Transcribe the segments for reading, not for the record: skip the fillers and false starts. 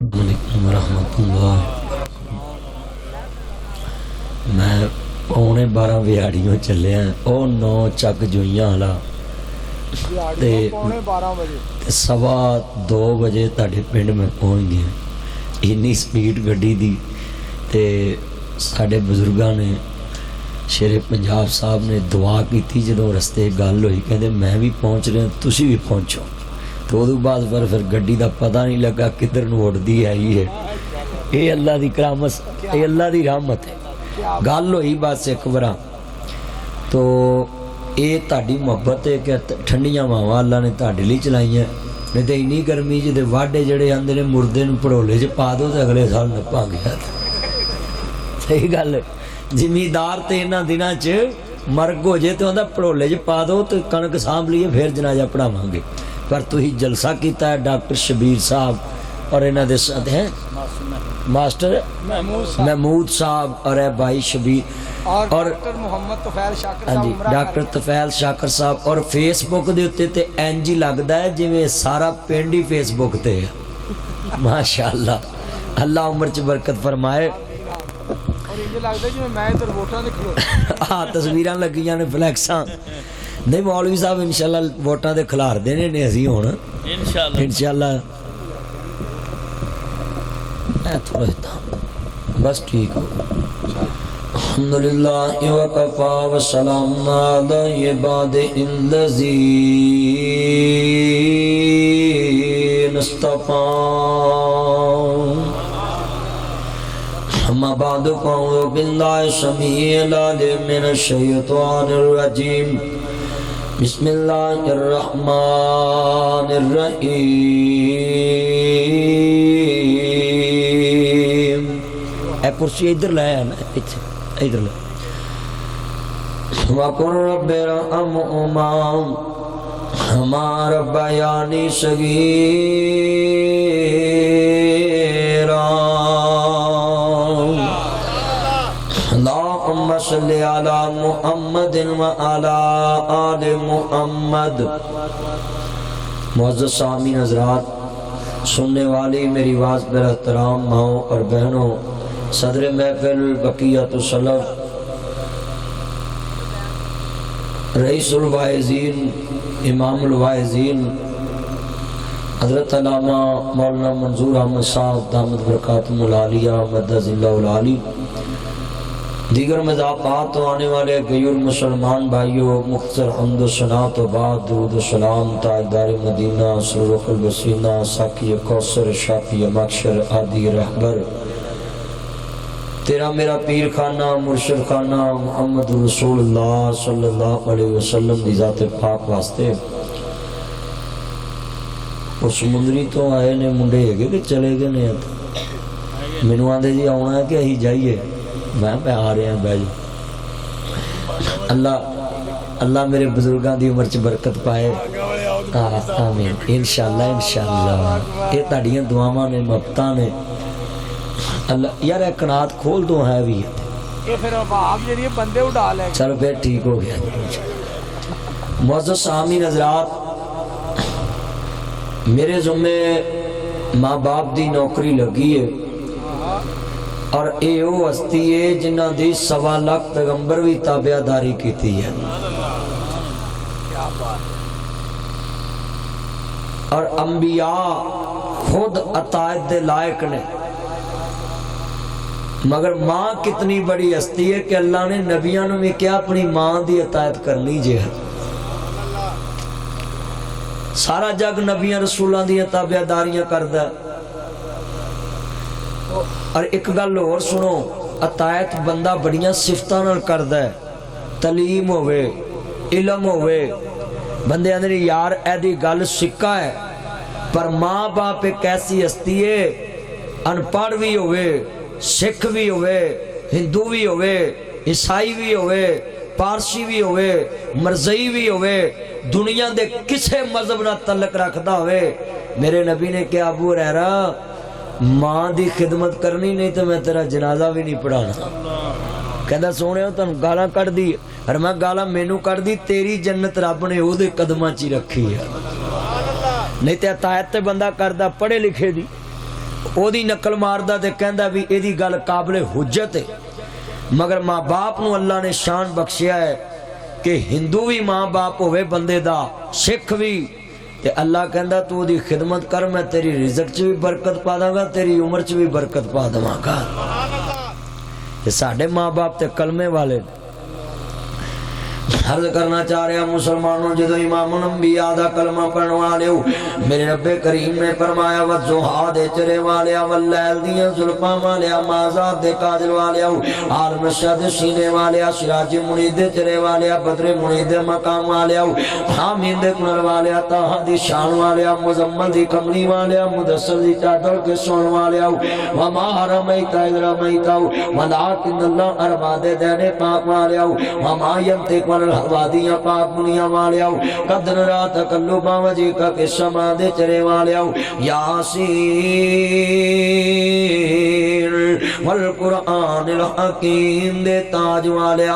علیکم ورحمۃ اللہ۔ میں پونے 12 ویاڑیوں چلیا او 9 چک جوئیاں والا تے 2:15 بجے تاڑے پنڈ میں پہنچ گیا۔ اینی سپیڈ گڈی دی تے ساڈے بزرگاں نے شیر پنجاب صاحب نے دعا کی تھی جدوں رستے گل ہوئی کہندے میں بھی پہنچ رہا تسی بھی پہنچو، تو ادو بعد پھر گڈی دا پتہ نہیں لگا کدھر نو اڑدی آئی ہے۔ یہ اللہ دی کرامت، یہ اللہ دی رحمت ہے۔ گل ہوئی بس ایک بار تو یہ تہاڈی محبت ہے کہ ٹھنڈیاں ماواں اللہ نے تہاڈے لیے چلائیاں، نہیں تو اینی گرمی چ واڈے جڑے آندے نے مردے نو پڑولے چ پا دو تو اگلے سال نپا گیا۔ صحیح گل ہے، زمیندار تے انہاں دناں چ مرگ ہو جائے تو آندا پڑولے چ پا دو تو کنک سانبھ لیے پھر جنازہ پڑھاواں گے۔ پر تھی جلسہ کیتا ہے ڈاکٹر شبیر صاحب اور انہاں دے ساتھ ہیں ماسٹر محمود صاحب اور اے بھائی شبیر اور ڈاکٹر محمد طفیل شاکر صاحب، جی ڈاکٹر طفیل شاکر صاحب۔ اور فیس بک دے اوتے تے انج ہی لگدا ہے جویں سارا پنڈ ہی فیس بک تے ہے۔ ماشاءاللہ، اللہ عمر چ برکت فرمائے۔ ہاں تصویراں لگیاں نے فلیکساں، نہیں مولوی صاحب انشاءاللہ ووٹاں دے کھلار دینے نے اسی ہون انشاءاللہ۔ بس ٹھیک ہو۔ الحمدللہ وکفا وسلام علی عبادہ الذین اصطفی۔ اما بعد فاعوذ باللہ السمیع العلیم من الشیطان الرجیم، بسم اللہ الرحمن الرحیم۔ اے کرسی ادھر لایا نا، پیچھے ادھر لایا۔ وَقُلْ رَبِّ ارْحَمْهُمَا كَمَا رَبَّيَانِي صَغِيرًا۔ اللہم صلی علی محمد وعلی آل محمد۔ معزز سامعین حضرات، سننے والی میری آواز پر احترام ماؤں اور بہنوں، صدر محفل بقیت السلف رئیس الواعظین امام الواعظین حضرت علامہ مولانا منظور احمد صاحب دامت برکاتہم العالیہ مدد اللہ العالی، دیگر مضافات تو آنے والے غیر مسلمان بھائیوں، مختصر حمد و ثنا تو بعد درود و سلام تاجدار مدینہ سرخ البسینہ ساقی کوثر شافی مکشر عادی رہبر، تیرا میرا پیر خانہ مرشد خانہ محمد رسول اللہ صلی اللہ علیہ وسلم دی ذات پاک واسطے۔ اور سمندری تو آئے نے منڈے ہے کہ چلے گئے نے، مینوں آندے جی آنا ہے کہ اہی جائیے، میں پہ آ رہے ہیں بھائی۔ اللہ میرے بزرگاں دی عمر چ برکت پائے، آمین انشاءاللہ انشاءاللہ۔ یہ تاڑیاں دعاواں نے محبتاں نے اللہ یار ایک قناعت کھول دو ہے بھی یہ پھر آپ جڑی بندے اڑا لے، چلو پھر ٹھیک ہو گیا۔ معزز سامعین حضرات، میرے ذمے ماں باپ دی نوکری لگی ہے اور اے او ہستی ہے جنہ دی 1.25 لاکھ پیغمبر بھی تابعہ داری کیتی ہے، اور انبیاء خود اطاعت دے لائق نے، مگر ماں کتنی بڑی ہستی ہے کہ اللہ نے نبیوں نے بھی کیا اپنی ماں دی اطاعت کرنی جے۔ سارا جگ نبیاں رسولاں دی تابعہ داریاں کردا ہے۔ اور ایک گل اور سنو، اطاعت بندہ بڑیاں صفتاں نال کردا ہے، تعلیم ہوئے علم ہوئے، بندے آندے نے یار اے دی گل سکا ہے، پر ماں باپ ایک ایسی ہستی ہے ان پڑھ بھی ہوئے، سکھ بھی ہوئے، ہندو بھی ہوئے، عیسائی بھی ہوئے، پارسی بھی ہوئے، مرزئی بھی ہوئے، دنیا دے کسے مذہب نہ تعلق رکھدا ہوئے، میرے نبی نے کہا ابو ہریرہ ماں دی خدمت کرنی نہیں تو میں تیرا جنازہ بھی نہیں پڑھانا۔ کہندا سونے ہو تم گالاں کٹ دی، اور میں گالاں مینوں کٹ دی، تیری جنت رب نے او دے قدماں چ رکھی ہے۔ نہیں تے اطاعت تے بندہ کردا پڑھے لکھے دی، ਉਹਦੀ ਨਕਲ ਮਾਰਦਾ ਤੇ ਕਹਿੰਦਾ ਵੀ ਇਹਦੀ ਗੱਲ ਕਾਬਲੇ ਹੁਜਤ ਹੈ। ਮਗਰ ਮਾਂ ਬਾਪ ਨੂੰ ਅੱਲਾ ਨੇ ਸ਼ਾਨ ਬਖਸ਼ਿਆ ਹੈ کہ ہندو بھی ماں باپ ہوئے بندے دا، سکھ بھی، تے اللہ کہندا تو دی خدمت کر، میں تیری رزق چ بھی برکت پا داں گا، تیری عمر چ بھی برکت پا دواں گا۔ تے ساڈے ماں باپ تے کلمے والے عرض کرنا چاہ رہا مسلمانوں، جدو امام الانبیاء دا کلمہ پڑھن والے ہو، میرے رب کریم نے فرمایا والضحیٰ دے چرے والے واللیل دیاں زلفاں والے مازاد دے کاجل والے عالم شد سینے والے سراج منید دے چرے والے بدر منید دے مقام والے حامین دے کنر والے طاہا دی شان والے مزمل دی کملی والے مدثر دی چادر کے سون والے وما رمیت اذ رمیت ولکن اللہ ارما دے دینے پاک والے وما ینطق وادیاں پاک دنیا والے قدر رات تقلبا وجہ کا کہ شما دے چرے والے یاسین والقرآن الحکیم دے تاج والے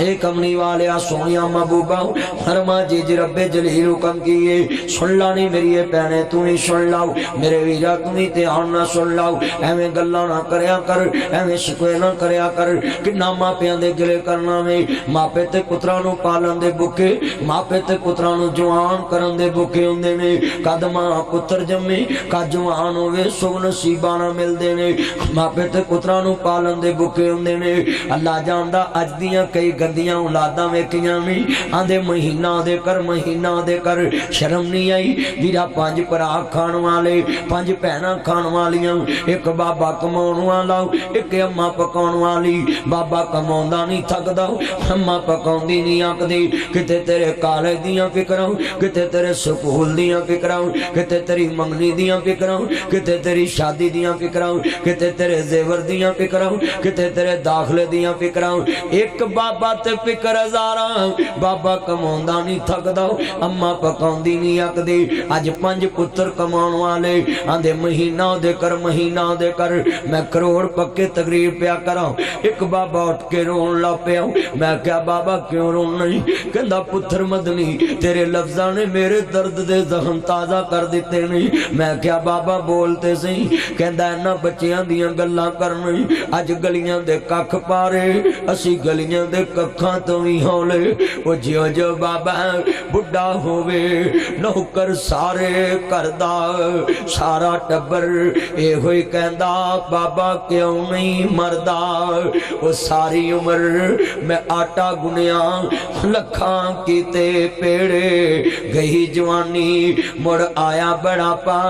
اے کمنی والے سونیا محبوبہ فرما جی رب جلیل حکم کیے سن لانی میری پہنے تو ہی سن لاؤ میرے ویرا تو ہی دھیان نہ سن لاؤ ایویں گلاں نہ کریا کر ایویں شکوے نہ کریا کر کہ نہ ماپیاں دے گلے کرنا میں ماپے تے پتراں نو پالن دے بھوکے ماپے تے پتراں نو جوان کرن دے بھوکے ہوندے نے کد ماں پتر جمے کد جوان ہوے سو نصیباں نہ ملدے نے ماپے تے پتراں نو پالن دے بھوکے ہوندے نے اللہ جاندا اج دیاں کئی گندیاں اولاداں ویکھیاں نہیں آندے مہینہ دے کر مہینہ دے کر شرم نہیں آئی ویرا 5 بھرا کھان والے 5 بہناں کھان والیاں ایک بابا کماون والا ایک اماں پکاون والی بابا کماوندا نہیں تھکدا اماں پکاوندی نہیں آکدی کتے تیرے کالج دیاں فکراں کتے تیرے سکول دیاں فکراں کتے تیری منگنی دیاں فکراں کتے تیری شادی دیاں فکراں کتے تیرے زیور دیاں فکراں کتے تیرے داخلے دیاں فکراں ایک بابا تے فکر ہزاراں بابا کماوندا نہیں تھکدا اماں پکاوندی نہیں آکدی اج 5 پتر کماون والے آندے مہینہ دے کر مہینہ دے کر میں کروڑ پکے تقریر پیا کراں ایک بابا اٹھ کے رون لا پیا میں کیا بابا کیوں رون نہیں کہندا پتر مدنی تیرے لفظاں نے میرے درد دے زخم تازہ کر دیتے نہیں میں کیا بابا بولتے سی کہندا اینا بچیاں دیاں گلاں کرنی اج گلیاں دے ککھ پارے اسی گلیاں دے ککھاں تو ہی ہولے او جیو جو بابا بڈھا ہووے نوکر سارے کردا سارا ٹبر اے ہوئی کہندا بابا کیوں نہیں مردا او ساری عمر میں آٹا گنیا لکھاں کیتے پیڑے گئی جوانی مڑ آیا بڑا پا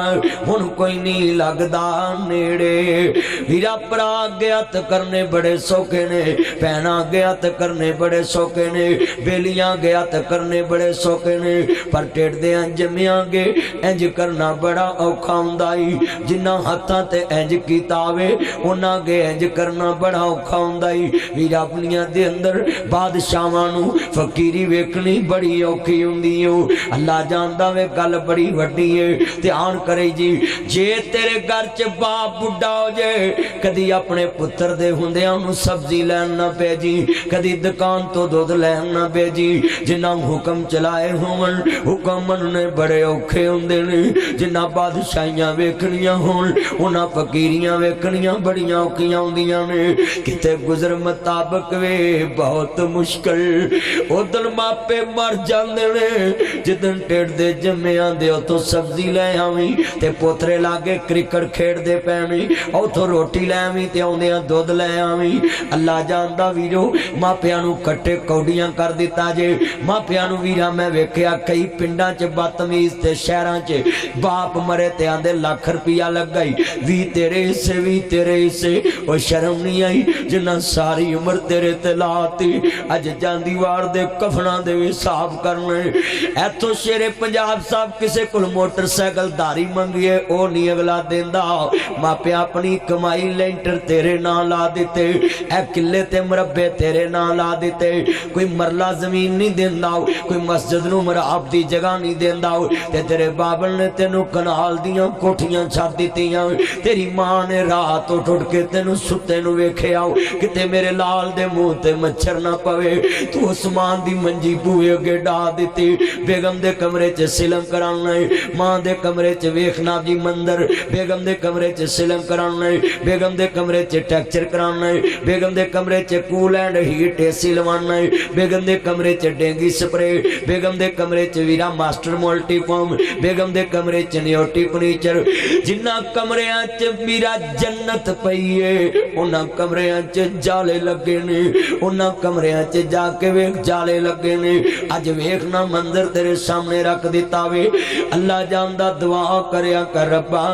ہن کوئی نہیں لگدا نیڑے ویرا پرا گیا تے کرنے بڑے سوکھے نے پہنا گیا تے کرنے بڑے سوکھے نے بیلیاں گیا تے کرنے بڑے سوکھے نے پر ٹیڑ دے انجمیاں گے انج کرنا بڑا اوکھا ہوندا جنہ ہتھاں تے انج کیتا وے انہاں گے انج کرنا بڑا اوکھا ہوندا ویرا اپنیاں دے اندر بادشاہاں نو فقیری ویکھنی بڑی اوکھی ہوندی او اللہ جاندا وے گل بڑی وڈی ہے دھیان کرے جی جے تیرے گھر چ باپ بڈھا ہو جائے کدی اپنے پتر دے ہوندیاں نو سبزی لین نہ پے جی کدی دکان تو دودھ لین نہ پے جی جنہ حکم چلائے ہون حکم مننے بڑے اوکھے ہوندے نے جنہ بادشاہیاں ویکھنیاں ہون انہاں فقیریاں ویکھنیاں بڑیاں اوکھیاں ہوندیاں نے کتے گزر مطابق وے بہت مشکل ادھر ماپے مر جاندے نے جدن ٹیڑ دے جمیاں دے تو سبزی لے آویں تے پوترے لاگے کرکٹ کھیڑ دے پینی اوتھو روٹی لے آویں تے اوندیاں دودھ لے آویں اللہ جاندا ویرو ماپیاں نو کٹے کوڈیاں کر دیتا جے ماپیاں نو ویرا میں ویکھیا کئی پنڈاں چ بدتمیز تے شہراں چ باپ مرے تے آندے لاکھ روپیہ لگ گئی وی تیرے حصے وی تیرے حصے او شرم نہیں آئی جنہ ساری عمر تیرے تے لاتی اج جاندی وار دے کفنا دے حساب کرنے ایتھو شیر پنجاب صاحب کسے کل موٹر سائیکل داری منگیے او نہیں اگلا دیندا ماپے اپنی کمائی لینٹر تیرے نام لا دیتے اے کلے تے مربے تیرے نام لا دیتے, کوئی مرلہ زمین نہیں دیندا, کوئی مسجد نو مراب دی جگہ نہیں دیندا, تے تیرے بابل نے تینوں کنال دیاں کوٹھیاں چھت دتیاں, تیری ماں نے رات اٹھ اٹھ کے تینوں ستے نو ویکھیا کتے میرے لال دے منہ تے مچھر نہ پوے, تو عثمان دی منجی بوئے اگے ڈا دیتی, بیگم دے کمرے چ سلم کرانا ہے, ماں دے کمرے چ ویکھنا جی مندر, بیگم دے کمرے چ سلم کرانا ہے, بیگم دے کمرے چ ٹیکچر کرانا ہے, بیگم دے کمرے چ کول اینڈ ہیٹ اے سی لوانا ہے, بیگم دے کمرے چ ڈینگی سپرے, بیگم دے کمرے چ ویرا ماسٹر ملٹی فارم, بیگم دے کمرے چ نیوٹی فرنیچر, جنہ کمریاں چ میرا جنت پئی ہے انہاں کمریاں چ جالے لگے نے, انہاں کمریاں چ جا کے ویکھ جالے لگے نے. اج ویکھنا منظر تیرے سامنے رکھ دیتا وے, اللہ جاندا دعا کریا کر ربا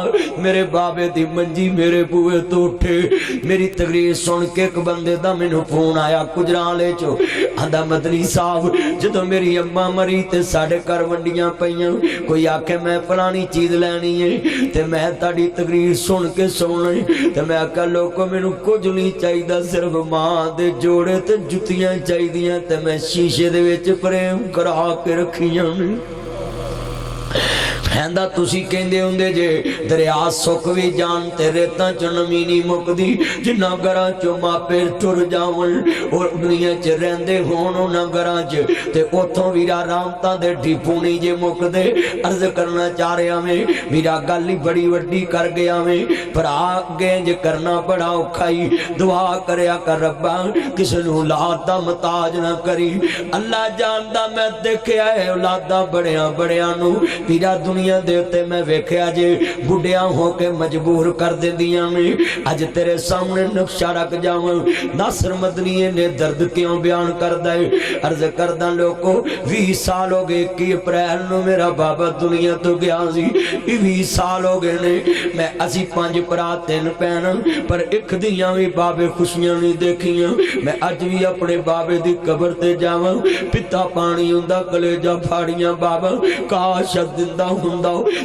میرے بابے دی منجی میرے بوئے تو اٹھے. میری تقریر سن کے ایک بندے دا مینوں فون آیا گجرالے چو, آندا مدنی صاحب جدوں میری اماں مری تے ساڈے گھر ونڈیاں پئیاں, کوئی آکھے میں فلانی چیز لینی ہے تے میں تہاڈی تقریر سن کے سونا تے میں آکھا لوکو مینوں کچھ نہیں چاہیدا, صرف ماں دے جوڑے تے جُتیاں چاہیدیاں تے میں شیشے دے وچ فریم کرا کے رکھیاں نے. کہندا تسی کہندے ہوندے جے دریا سک وی جان تے ریتاں چ نمی نہیں مکدی, جنہ گھراں چوں ماپے ٹر جاون اور دنیا چ رہندے ہون انہاں گھراں چ تے اوتھوں ویرا رحمتاں دے ڈھیپو نہیں جے مکدے. عرض کرنا چاہ رہا میں میرا گل ہی بڑی وڈی کر گیا میں, پر گینج کرنا بڑا اوکھائی. دعا کریا کر ربا کسے نوں اولاد دا محتاج نہ کری. اللہ جاندا میں دیکھیا ہے اولاداں بڑیاں بڑیاں نوں میرا دنیا دیتے میں ویکھیا جے بڑھیاں ہو کے مجبور کر دے دیاں میں. اج تیرے سامنے نقشہ رکھ جاواں ناصر مدنی نے درد کیوں بیان کردا ہے. عرض کردا لوکو 20 سال ہو گئے 21 اپریل نو میرا بابا دنیا تو گیا سی, 20 سال ہو گئے نے. میں اسی 5 بھرا 3 بہن پر ایک دیاں وی بابے خوشیاں نہیں دیکھیاں. میں اج بھی اپنے بابے دی قبر تے جاواں پتا پانی ہوندا کلیجہ پھاڑیاں بابا کاش زندہ ہوندا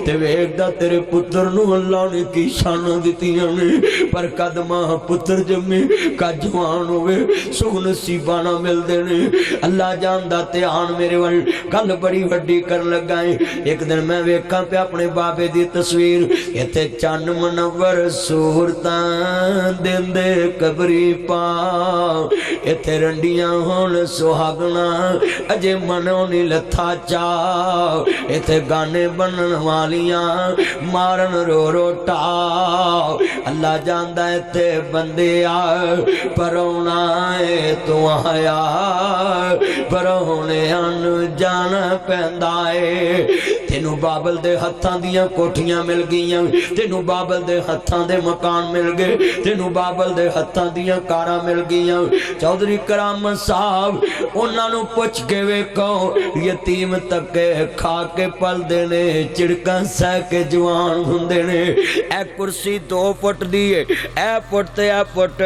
تے ویکھدا تیرے پتر نو اللہ نے کی شان دتیاں نے, پر کد ماں پتر جمے کا جوان ہوئے سو نصیباں نہ ملدے نے. اللہ جاندا تے آن میرے ول گل بڑی وڈی کرن لگا ہے. ایک دن میں ویکھاں پہ اپنے بابے دی تصویر, ایتھے چن منور صورتاں دیندے قبری پا, ایتھے رنڈیاں ہون سہاگنا اجے منوں نہیں لتھا چا, ایتھے گانے بنن والیاں مارن رو رو ٹا. اللہ جاندا ہے تے بندے آ پرونا ہے تو آیا پرونے ان جان پیندا ہے. تینوں بابل دے ہتھاں دیاں کوٹھیاں مل گئیاں, تینوں بابل دے ہتھاں دے مکان مل گئے, تینوں بابل دے ہتھاں دیاں کاراں مل گئیاں. چودھری کرام صاحب انہاں نوں پوچھ کے ویکھو یتیم تکے کھا کے پل دے نے چڑکاں سہ کے جوان ہوندے نے. اے کرسی 2 فٹ دی ہے, اے فٹ تے اے فٹ,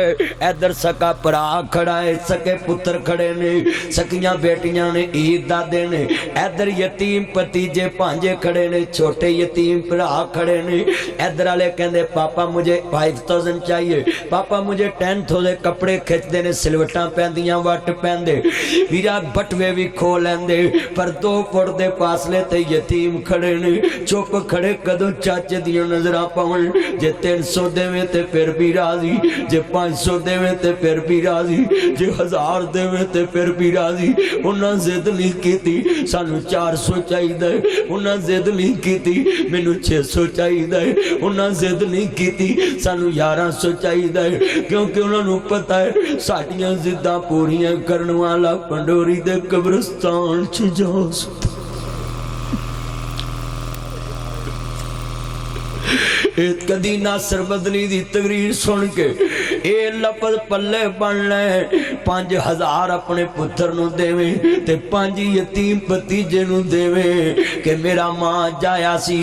ادھر سکا پرا کھڑا ہے, سکے پتر کھڑے نے, سکیاں بیٹیاں نے عید دادے نے, ادھر یتیم پتیجے پانجے کھڑے نے, چھوٹے یتیم پرا کھڑے نے. ادھر والے کہندے پاپا مجھے 5000 چاہیے, پاپا مجھے 10,000 کپڑے کھچ دے نے, سلوٹاں پہندیاں وٹ پہندے ویرا بٹوے بھی کھو لیندے, پر 2 فٹ دے فاصلے تے یتیم کھڑے نے. چپ کھڑے کدوں چاچے دیاں نظراں پاون, جے 300 دیویں تے پھر بھی راضی, جے 500 دیویں تے پھر بھی راضی, جے 1000 دیویں تے پھر بھی راضی. انہاں ضد نہیں کیتی سانوں 400 چاہیدا ہے, انہاں ضد نہیں کیتی مینوں 600 چاہیدا ہے, انہاں ضد نہیں کیتی سانوں 1100 چاہیدا ہے, کیونکہ انہاں نوں پتہ ہے ساڈیاں ضداں پوریاں کرن والا پنڈوری دے قبرستان چ جا سکدا. کدی ناصر مدنی دی تقریر سن کے اے لفظ پلے بن لے 5000 اپنے پتر نو دیویں تے 5 یتیم بتیجے نو دیویں کہ میرا ماں جایا سی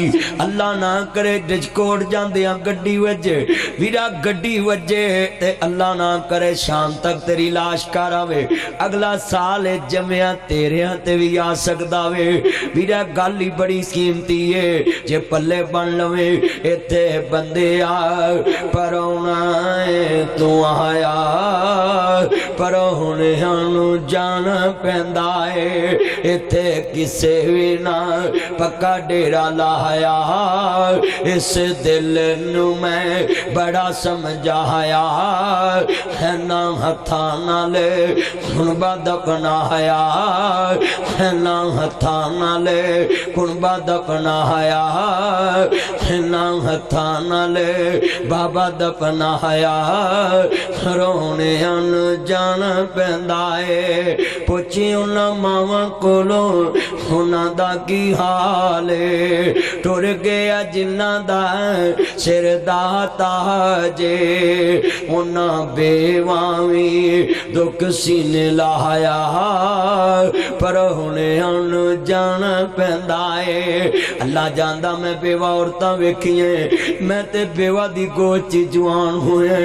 اللہ نہ کرے ڈجکوٹ جاندیاں گڈی وجے ویرا گڈی وجے تے اللہ نہ کرے شام تک تیری لاش کار آوے اگلا سال جمعہ تیرے تے بھی آ سکدا وے ویرا گل ہی بڑی قیمتی ہے جے پلے بن لویں ایتھے بندے آ پرونا ہے تو آیا پر ਪਰਹੁਣਿਆਂ ਨੂੰ ਜਾਣ ਪੈਂਦਾ ਏ ਇੱਥੇ ਕਿਸੇ ਵੀ ਨਾ ਪੱਕਾ ਡੇਰਾ ਲਾਇਆ ਇਸ ਦਿਲ ਨੂੰ ਮੈਂ ਬੜਾ ਸਮਝਾਇਆ ਨਾ ਹੱਥਾਂ ਨਾਲ ਗੁਣਬਦ ਅਪਣਾਇਆ ਨਾ ਹੱਥਾਂ ਨਾਲ ਗੁਣਬਦ ਅਪਣਾਇਆ ਨਾ ਹੱਥਾਂ ਨਾਲ ਬਾਬਾ ਦਪਨਾਇਆ ਰੋਣਿਆਂ ਨੂੰ ਜਾਣ ਪੈਂਦਾ ਏ ਪੁੱਛੀ ਉਹਨਾਂ ਮਾਵਾਂ ਕੋਲੋਂ ਉਹਨਾਂ ਦਾ ਕੀ ਹਾਲ ਏ ਟੁਰ ਗਿਆ ਜਿਨ੍ਹਾਂ ਦਾ ਸਿਰ ਦਾ ਤਾਜ ਉਹਨਾਂ ਬੇਵਾਵੀ ਦੁੱਖ ਸੀਨੇ ਲਾਇਆ ਪਰਹੁਣਿਆਂ ਨੂੰ ਜਾਣ ਪੈਂਦਾ ਏ ਅੱਲਾ ਜਾਣਦਾ ਮੈਂ ਬੇਵਾ ਔਰਤਾਂ ਵੇਖੀਆਂ ਮੈਂ ਤੇ ਬੇਵਾ ਦੀ ਗੋਦ 'ਚ ਜਵਾਨ ਹੋਇਆ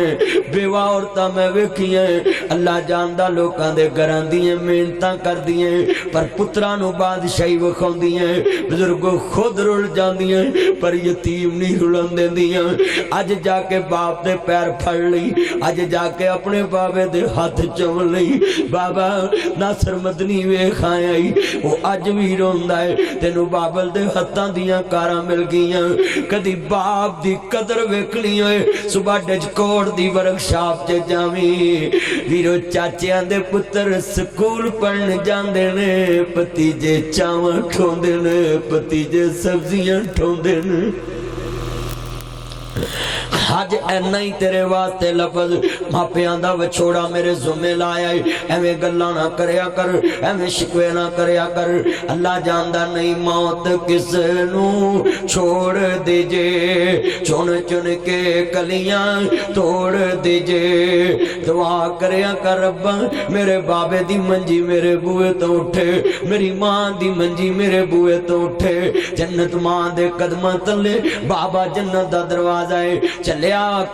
ਬੇਵਾ ਔਰਤਾਂ ਮੈਂ ਵੇਖੀਆਂ ਅੱਲਾ ਜਾਣਦਾ ਲੋਕਾਂ ਦੇ ਘਰਾਂ ਦੀਆਂ ਮਿਹਨਤਾਂ ਕਰਦੀਆਂ ਪਰ ਪੁੱਤਰਾਂ ਨੂੰ ਬਾਦਸ਼ਾਹੀ ਵਿਖਾਉਂਦੀਆਂ ਬਜ਼ੁਰਗੋ ਖੁਦ ਰੁਲ ਜਾਂਦੀਆਂ ਪਰ ਯਤੀਮ ਨਹੀਂ ਰੁਲਣ ਦਿੰਦੀਆਂ ਅੱਜ ਜਾ ਕੇ ਬਾਪ ਦੇ ਪੈਰ ਫੜ ਲਈ ਅੱਜ ਜਾ ਕੇ ਆਪਣੇ ਬਾਬੇ ਦੇ ਹੱਥ ਚੁੰਮ ਲਈ ਬਾਬਾ ਨਾਸਰ ਮਦਨੀ ਵੇਖ ਆਇਆ ਉਹ ਅੱਜ ਵੀ ਰੋਂਦਾ ਹੈ ਤੈਨੂੰ ਬਾਬਲ ਦੇ ਹੱਥਾਂ ਦੀਆਂ ਕਾਰਾਂ ਮਿਲ ਗਈਆਂ ਕਦੀ ਬਾਪ ਦੀ ਕਦਰ ਵੇਖਣੀ ਹੋਏ ਸੁਬਾ ਡਜਕੋਟ ਦੀ ਵਰਕਸ਼ਾਪ 'ਚ ਜਾਵੀਂ ਵੀਰੋ ਚਾਚਿਆਂ ਦੇ ਪੁੱਤਰ ਸਕੂਲ ਪੜ੍ਹਨ ਜਾਂਦੇ ਨੇ ਭਤੀਜੇ ਚਾਵਲ ਠੋਂਦੇ ਨੇ ਭਤੀਜੇ ਸਬਜ਼ੀਆਂ ਠੋਂਦੇ ਨੇ ਅੱਜ ਐਨਾ ਹੀ ਤੇਰੇ ਵਾਸਤੇ ਲਫ਼ਜ਼ ਮਾਪਿਆਂ ਦਾ ਵਿਛੋੜਾ ਮੇਰੇ ਜ਼ੁੰਮੇ ਲਾਇਆ ਐਵੇਂ ਗੱਲਾਂ ਨਾ ਕਰਿਆ ਕਰ ਐਵੇਂ ਸ਼ਿਕਵੇ ਨਾ ਕਰਿਆ ਕਰ ਅੱਲਾ ਜਾਣਦਾ ਨਹੀਂ ਮੌਤ ਕਿਸ ਨੂੰ ਛੋੜ ਦੇ ਜੇ ਚੁਣ ਚੁਣ ਕੇ ਕਲੀਆਂ ਤੋੜ ਦੇ ਜੇ ਦੁਆ ਕਰਿਆ ਕਰ ਰੱਬਾ ਮੇਰੇ ਬਾਬੇ ਦੀ ਮੰਜੀ ਮੇਰੇ ਬੂਹੇ ਤੋਂ ਉੱਠੇ ਮੇਰੀ ਮਾਂ ਦੀ ਮੰਜੀ ਮੇਰੇ ਬੂਹੇ ਤੋਂ ਉੱਠੇ ਜੰਨਤ ਮਾਂ ਦੇ ਕਦਮਾਂ ਤਲੇ ਬਾਬਾ ਜੰਨਤ ਦਾ ਦਰਵਾਜ਼ਾ ਹੈ ਚੱਲਿਆ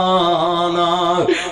ihsana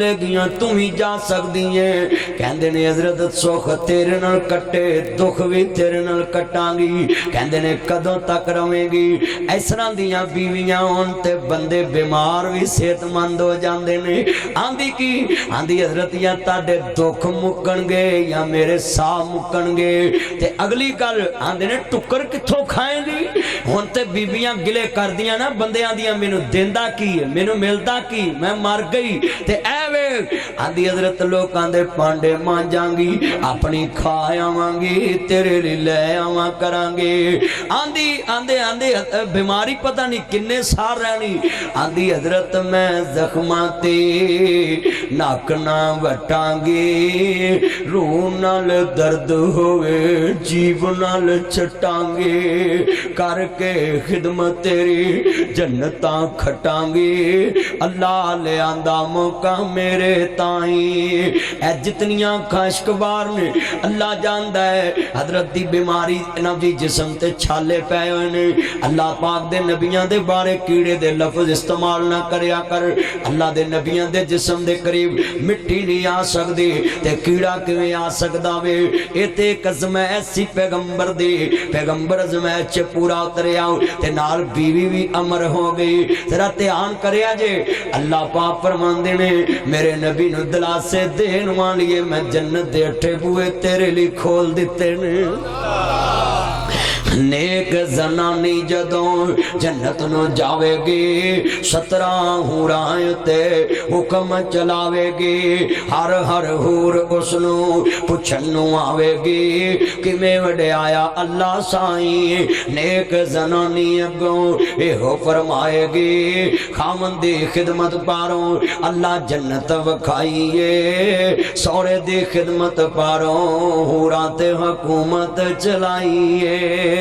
چلے گیاں توں ہی جا سکدی ہے کہندے نے حضرت سکھ تیرے نال کٹے دکھ بھی تیرے نال کٹاں گی کہندے نے کدوں تک رہیں گی اس طرح دیاں بیویاں ہون تے بندے بیمار بھی صحت مند ہو جاندے نے آندی کی آندی حضرت یا تاڈے دکھ مکن گے یا میرے ساہ مکن گے تے اگلی گل آندے نے ٹکر کتھوں کھائیں گی ہن تے بیبیاں گلے کر دیاں نا بندیاں دیاں مینوں دیندا کی مینوں ملدا کی میں مر گئی تے اے ویکھ آندی حضرت لوکاں دے پانڈے مانجاں گی اپنی کھا آواں گی تیرے لیے لے آواں کراں گے آندی آندے آندے بیماری پتہ نہیں کنے سال رہنی آندی حضرت میں زخماں تے ناک نہ وٹاں گے روح نال درد ہوئے جیب نال چٹاں گے کر کے خدمت تیری جنتاں کھٹاں گے اللہ لے آندا موقع میرے تائیں اے جتنیاں خاشک بار نے اللہ جاندا ہے حضرت دی بیماری انہاں دی جسم تے چھالے پے ہوئے نے اللہ پاک دے نبیاں دے بارے کیڑے دے لفظ استعمال نہ کریا کر اللہ دے نبیاں دے جسم دے قریب مٹی نہیں آ سکدی تے کیڑا کیویں آ سکدا وے اے تے ایک ازمائش سی پیغمبر دی پیغمبر ازمائش چ پورا اتریا تے نال بیوی بھی امر ہو گئی ذرا دھیان کریا جے اللہ پاک فرماندے نے میرے نبی نو دلاسے دین والیے میں جنت دے 8 بوئے تیرے لیے کھول دتے نے نیک زنانی جدوں جنت نو جاوے گی 17 حورائیں تے حکم چلاوے گی ہر ہر حور اس نو پوچھن نو آوے گی کہ میں وڈے آیا اللہ سائیں نیک زنانی اگوں ایہو فرمائے گی خامن دی خدمت پاروں اللہ جنت وکھائیے سورے دی خدمت پاروں حوراں تے حکومت چلائیے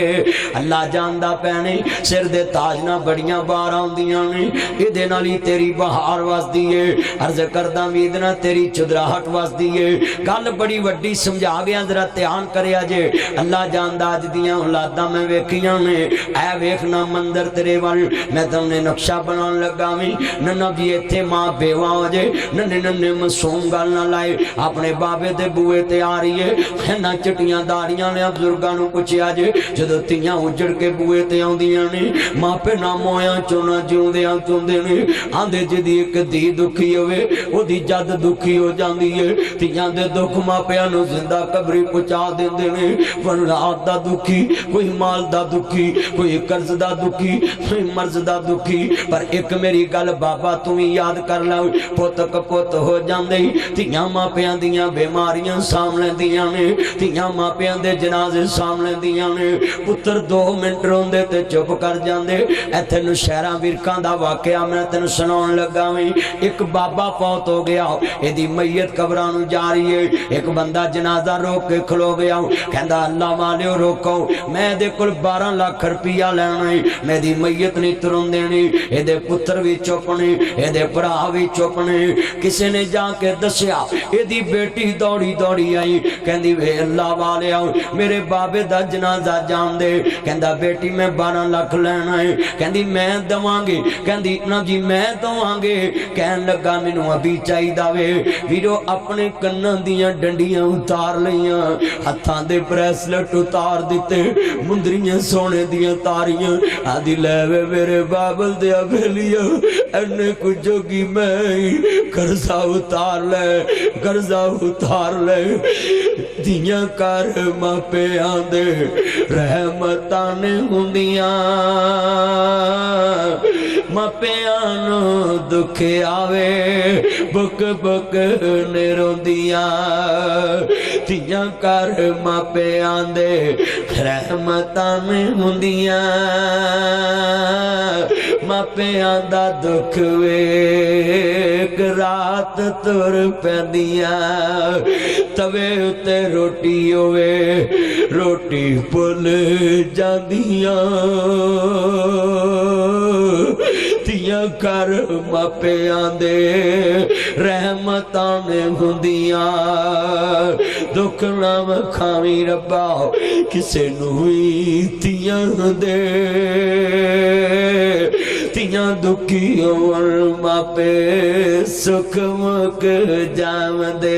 اللہ جاندہ پہنے سر دے تاج نہ بڑیاں بار آندیاں نے ادھے نالی تیری بہار واس دیئے عرض کردہ میدنا تیری چدراہٹ واس دیئے گل بڑی وڈی سمجھا گیا ذرا تیان کریا جے اللہ جاندہ آج دیاں اولادہ میں ویکھیاں نے اے ویکھنا مندر تیرے وال میں تم نے نقشہ بنان لگا میں ننہ بھی ایتھے ماں بیوہ ہو جے ننہ مسوم گل نہ لائے اپنے بابے دے بوئے تے آ رہی ہے نہ چٹیاں داڑیاں نے بزرگانوں کچھ آجے جدو تیاں اجڑ کے بوئے تے آندیاں نے ماں پہ نہ مویاں چونا جیوندیاں چوندے نے آندے جدی ایک دی دکھی ہوئے او دی جد دکھی ہو جاندی ہے تیاں دے دکھ ماں پہ انو زندہ قبری پچا دیندے نے ورنات دا دکھی کوئی مال دا دکھی کوئی قرض دا دکھی کوئی مرض دا دکھی پر ایک میری گل بابا تمہیں یاد کر لاؤ پوت کپوت ہو جاندے تیاں ماں پہ دیاں بیماریاں سامنے دیاں نے تیاں ماں پہ دے جنازے سامنے دیاں نے پتر 2 منٹ روندے تے چپ کر جاندے ایتھے نو شہراں ویرکاں دا واقعہ میں تینوں سناون لگا ویں ایک بابا فوت ہو گیا ایدی میت قبراں نو جا رہی ہے ایک بندہ جنازہ روک کے کھلو گیا کہندا اللہ والےو روکو میں دے کول 12 لاکھ روپیہ لینا ہے میں دی میت نہیں ترون دینی ایدے پتر بھی چپ نے ایدے بھرا بھی چپ نے کسے نے جا کے دسیا ایدی بیٹی دوڑی دوڑی آئی کہندی وے اللہ والیو میرے بابے دا جنازہ جان دے کہندا بیٹی میں 12 لاکھ لینا ہے کہندی میں دواں گی کہندی نا جی میں دواں گے کہن لگا مینوں ابھی چاہیدا وے ویرو اپنے کناں دیاں ڈنڈیاں اتار لیاں ہتھاں دے بریسلٹ اتار دتے مندریاں سونے دیاں تاریاں آدھی لے وے میرے بابل دیا بھیلیا اینے کچھ جوگی میں قرضہ اتار لے دیاں کر ماں پہ آندے رحمتاں ہوندیاں ماں پہ آنو دکھ آوے بک بک نے روندیاں دیاں کر ماں پہ آندے رحمتاں ہوندیاں ماں پہ آندا دکھ ویک رات تر پیندیاں توے اتے روٹی ہوئے روٹی پل جاندیاں تیاں کر ماپے آندے رحمتاں ہوندیاں دکھ نہ کھاویں ربا کسے نو ہی تیاں دے ਧੀਆਂ ਦੁਖੀ ਹੋਣ ਮਾਪੇ ਸੁਖ ਮੁਕ ਜਾਵਦੇ।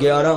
11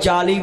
40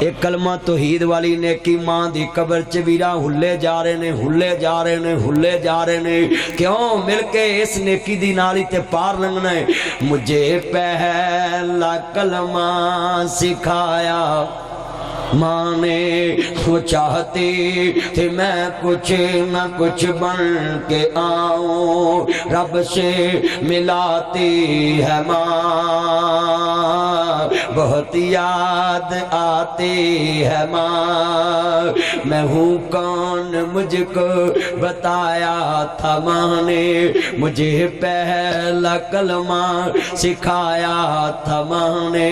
ایک کلمہ توحید والی نیکی ماں دی قبر چ ویرا ہلے جا رہے نے ہلے جا رہے نے ہلے جا رہے نے کیوں مل کے اس نیکی دی نالی تے پار لنگنا ہے مجھے پہلا کلمہ سکھایا ماں نے وہ چاہتی تھی میں کچھ نہ کچھ بن کے آؤں رب سے ملاتی ہے ماں بہت یاد آتی ہے ماں میں ہوں کون مجھ کو بتایا تھا ماں نے مجھے پہلا کلمہ سکھایا تھا ماں نے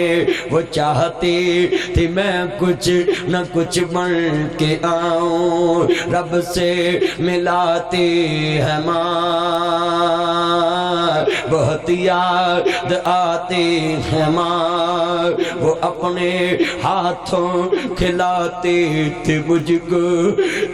وہ چاہتی تھی میں کچھ نہ کچھ بن کے آؤں رب سے ملاتی ہے ماں بہت یاد آتی ہے ماں وہ اپنے ہاتھوں کھلاتی تھی مجھ کو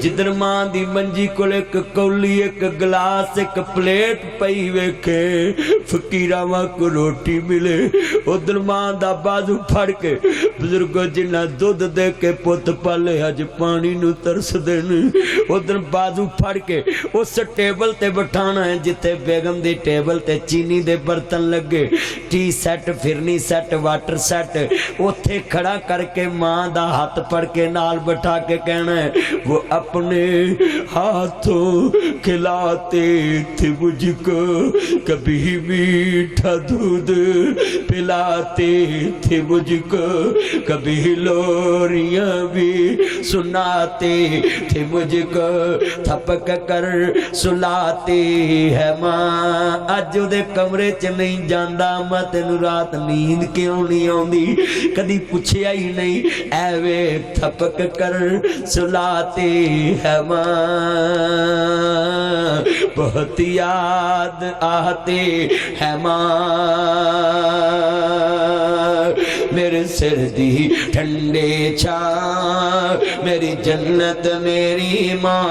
جدھر ماں دی منجی کو ایک کولی ایک گلاس ایک پلیٹ پئی ویکھے فقیراں کو روٹی ملے ادھر ماں دا بازو پھڑ کے بزرگوں جنہ دودھ دے کے پوت پالے اج پانی نو ترس دین ادھر بازو پھڑ کے اس ٹیبل تے بٹھانا ہے جتے بیگم دی ٹیبل تے چینی دے برتن لگے tea set phirni set water set اوتھے کھڑا کر کے ماں دا ہاتھ پڑ کے نال بٹھا کے کہنا ہے وہ اپنے ہاتھوں کھلاتے تھے مجھ کو کبھی میٹھا دودھ پلاتے تھے مجھ کو کبھی لوریاں بھی سناتے تھے مجھ کو تھپک کر سلاتی ہے ماں اج دے کمرے چ نہیں جاندا میں تینوں رات نیند کیوں نہیں آندی کدی پوچھیا ہی نہیں ایویں تھپک کر سلاتی ہے ماں بہت یاد آتی ہے ماں میرے سر دی ٹھنڈے چھاں میری جنت میری ماں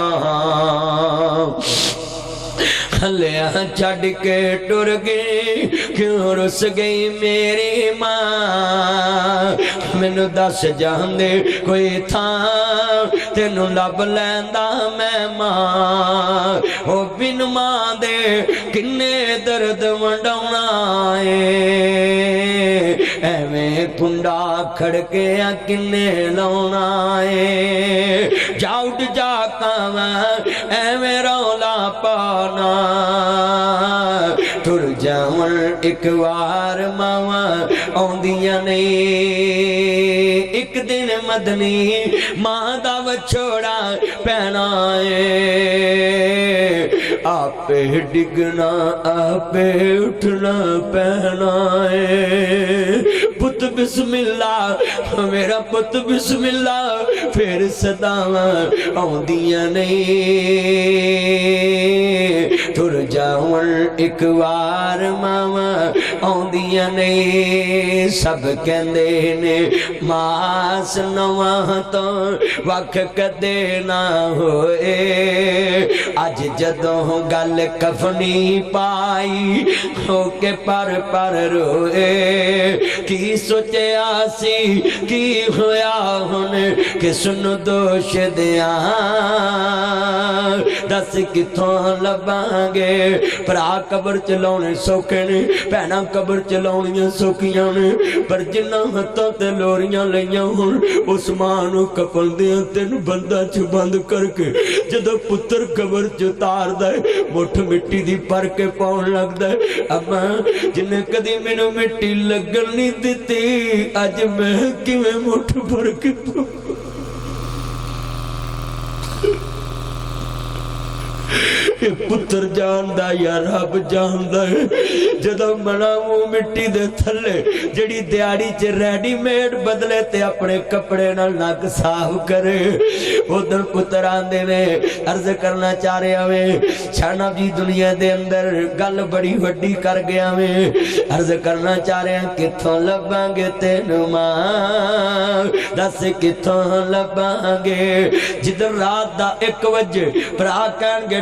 ہلیاں چھڑ کے ٹر گئی کیوں رس گئی میری ماں مینوں دس جاندے کوئی تھاں تینوں لب لیندا میں ماں او بن ماں دے کنے درد ونڈاونا اے ایویں کنڈا کھڑکیاں کنے لاونا اے جا اٹھ جا کاواں ایویں رولا پانا ٹر جاون ایک وار ماواں آندیاں نہیں ایک دن مدنی ماں دا وچھوڑا پینا اے آپے ڈگنا آپے اٹھنا پینا اے پت بسم اللہ میرا پت بسم اللہ پھر صداواں آندیاں نہیں ٹر جاون ایک وار ماواں آندیاں نہیں سب کہندے نے ماس نواں تو وکھ کدے نہ ہوئے اج جدوں گل کفنی پائی ہو کے پر روئے کی سوچیا سی کی ہویا ہن کس نو دوش دیاں دس کتھوں لباں گے پرا قبر چلاونے سوکھے نے بہناں قبر چلاونیاں سوکھیاں نے پر جنہاں ہتھاں تے لوریاں لئیاں ہن اس ماں نو کفن دیاں تینوں بندہ چ بند کر کے جدوں پتر قبر چ اتاردا ہے مٹھ مٹی دی پر کے پاؤن لگدا ہے اما جنے کدی مینوں مٹی لگن نہیں دتی اج میں کیویں مٹھ بھر کے پتر جاندا یا رب جاندا ہے جدوں منا منہ مٹی دے تھلے جڑی دیاڑی چ ریڈی میڈ بدلے تے اپنے کپڑے نال نک صاف کرے ادھر پتر آندے نے عرض کرنا چاہ رہے ہوئے چھانا جی دنیا دے اندر گل بڑی وڈی کر گیا میں عرض کرنا چاہ رہے ہیں کتھوں لباں گے تینوں ماں دس کتھوں لباں گے جدھر رات دا 1 بجے پرا کہن گے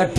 8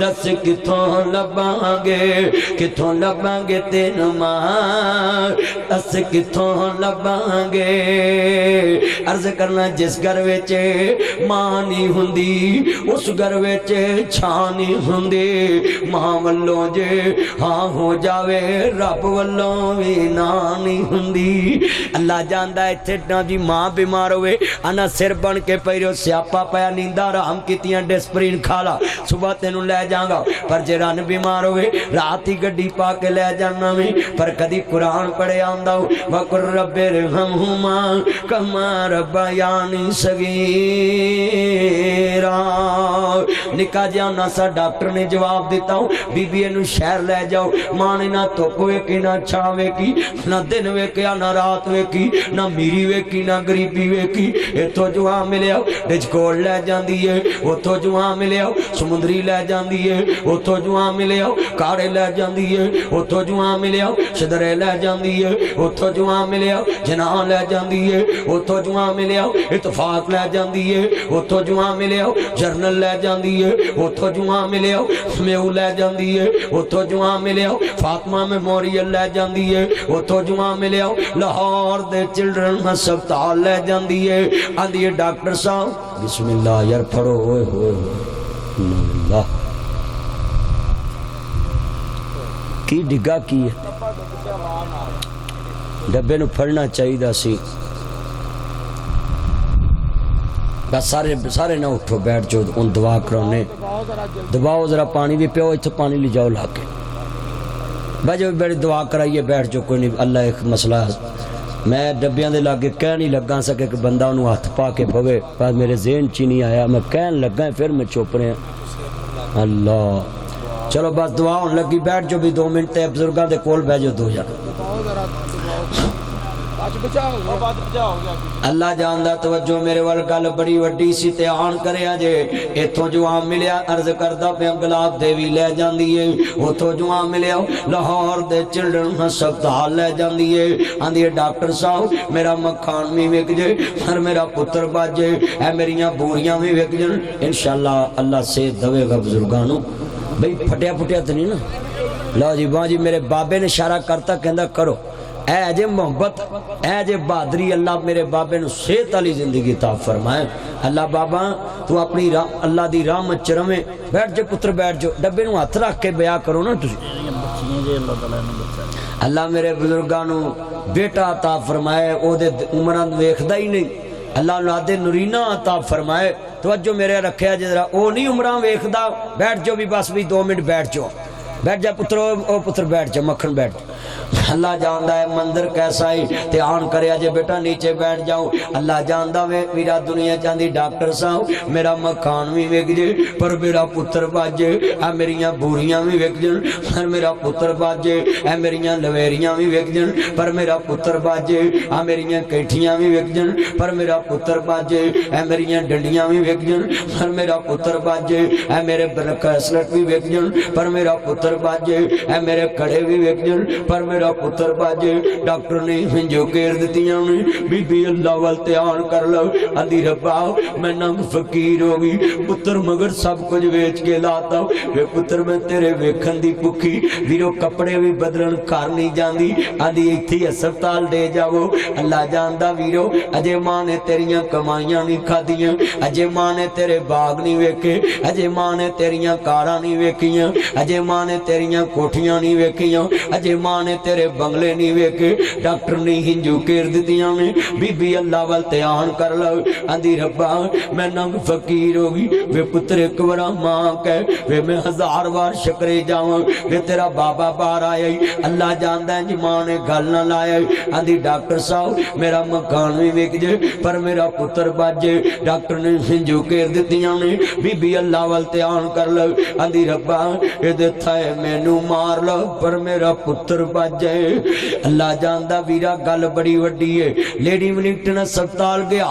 دس کتوں لباں گے تینوں ماں دس کتوں لباں گے عرض کرنا جس گھر وچ ماں نہیں ہوندی اس گھر وچ چھاں نہیں ہوندی ماں والوں جے ہاں ہو جاوے رب والوں بھی نہ نہیں ہوندی اللہ جاندا ایتھے نا جی ماں بیمار ہوئے انا سر بن کے پیرو سیاپا پیا نیندہ آرام کیتیاں ڈسپرین کھالا صبح تینوں لے جاؤں پر جے رن بیمار ہوئے رات ہی گڈی پا کے لے جانا میں پر کدی قرآن پڑھے آندا وقر رب ارحمہما کما ربیانی صغیرا نکا جانا سا ڈاکٹر نے جواب دیتا ہوں بی بی اینو شہر لے جاؤ ماں نے نہ دھوپ ویکھی نہ چھاں ویکھی نہ دن ویکھیا نہ رات ویکھی نہ میری ویکھی نہ غریبی ویکھی اتھوں جوان ملیا ڈچکوڑ لے جاندی ہے اتھوں جوان ملیا سمندری لے جاندی ہے اتھوں جوان ملیا کاڑے لے جاندی ہے اتھوں جوان ملیا شدرے لے جاندی ہے اتھوں جوان ملیا جناح لے جاندی ہے اتھوں جوان ملیا اتفاق لے جاندی ہے اتھوں جوان ملیا جرنل لے جاندی ہے اتھوں جوان ملیا میو لے جاندی ہے اتھوں جوان ملیا فاطمہ میموریل لے جاندی ہے اتھوں جوان ملیا لاہور دے چلڈرن ہسپتال لے جاندی ہے آندی ہے ڈاکٹر صاحب بسم اللہ یار پڑھو ہوئے ہوئے اللہ کی ڈگا کی ہے ڈبے نو پھڑنا چاہیے دا سی بس سارے نہ اٹھو بیٹھ جو ان دعا کرونے دباؤ ذرا پانی بھی پیو اتھو پانی لی جاؤ لاکے بجو بڑی دعا کرائیے بیٹھ جو کوئی نہیں اللہ ایک مسئلہ میں ڈبیاں دے لاگے کہہ نہیں لگا سکے کہ بندہ انہوں ہاتھ پا کے بھوے بعد میرے ذہن چی نہیں آیا میں کہن لگا پھر میں چوپ رہے ہیں اللہ چلو بس دعا ہونے لگی بیٹھ جو بھی 2 منٹ تے بزرگاں دے کول بھیجو 2 جانا اللہ جاندہ توجہ میرے والگل بڑی وڈی سی تے آن کرے آجے ایتھوں جو آن ملیا عرض کردہ پہ گلاب دیوی لے جاندی ہے اتھوں جو آن ملیا لاہور دے چلڈرن ہسپتال لے جاندی ہے آندی ہے ڈاکٹر صاحب میرا مکھان بھی وک جے اور میرا پتر باجے اے میریاں بوریاں بھی وک جن انشاءاللہ اللہ سے دوے گا بزرگانوں بھئی پھٹیا پھٹیا تو نہیں نا لو جی باں جی میرے بابے نے اشارہ کرتا کہندہ کرو اے جے محبت اے جے بہادری اللہ میرے بابے نے صحت والی زندگی عطا فرمائے اللہ بابا تو اپنی اللہ دی رحمت چ رہے بیٹھ جے پتر بیٹھ جو ڈبے نو ہاتھ رکھ کے بیاہ کرو نا تسی اللہ میرے بزرگانوں بیٹا عطا فرمائے او دے عمران ویکھدا ہی نہیں اللہ نادے نورینہ عطا فرمائے توجہ میرے رکھیا جذرا او نہیں عمران ویکھدا بیٹھ جو بھی بس بھی 2 منٹ بیٹھ جو بیٹھ جا پتر او پتر بیٹھ جا مکھن بیٹھ اللہ جاندہ ہے مندر کیسا ہی تے آن کرے آجے بیٹا نیچے بیٹھ جاؤ اللہ جاندہ میں میرا دنیا چاندی ڈاکٹر صاحب میرا مکھان بھی ویک جے پر میرا پتر باجے اے میریاں بوریاں بھی ویک جن پر میرا پتر باجے اے میریاں لویریاں بھی ویک جن پر میرا پتر باجے اے میریاں کیٹھیاں بھی ویک جن پر میرا پتر باجے اے میریاں ڈنڈیاں بھی ویک جن پر میرا پتر باجے اے میرے برکسلٹ بھی ویک جن پر میرا پتر باجے اے میرے کڑے بھی ویک جن پر میرا پتر باجے ڈاکٹر نے ہنجو کیر دیتیاں نے بی بی اللہ والتے آن کر لو اندھی ربا میں ننگ فقیر ہوگی پتر مگر سب کچھ ویچ کے لاتا ہوں وے پتر میں تیرے ویکھن دی پکھی ویرو کپڑے بھی بدلن کار نہیں جاندی اندھی ایتھی اسپتال دے جاؤ اللہ جاندہ ویرو اجے ماں نے تیریاں کمائیاں نہیں کھا دیاں اجے ماں نے تیرے باغ نہیں ویکھے اجے ماں نے تیریاں کاراں نہیں ویکھیاں اجے ماں نے تیریاں کوٹھیاں نہیں ویکھیاں اجے ماں نے تیرے بنگلے نہیں ویکھے ڈاکٹر نے ہنجو کیر دیتیاں نے بی بی اللہ والتے آن کر لو اندھی ربا میں ننگ فقیر ہوگی وے پتر ایک ورہ ماں کہے وے میں 1000 بار شکرے جاؤں وے تیرا بابا بار آیا اللہ جاندہ ہے جی ماں نے گل نہ لایا اندھی ڈاکٹر صاحب میرا مکان بھی ویک جے پر میرا پتر باجے ڈاکٹر نے ہنجو کیر دیتیاں نے بی بی اللہ والتے آن کر لو اندھی ربا اے دیتا ہے میں نو مار لو پر میرا پتر باجے اللہ جاندہ ویرا گل بڑی وڈی ہے لیڈی ولنگٹن اسپتال گیا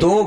2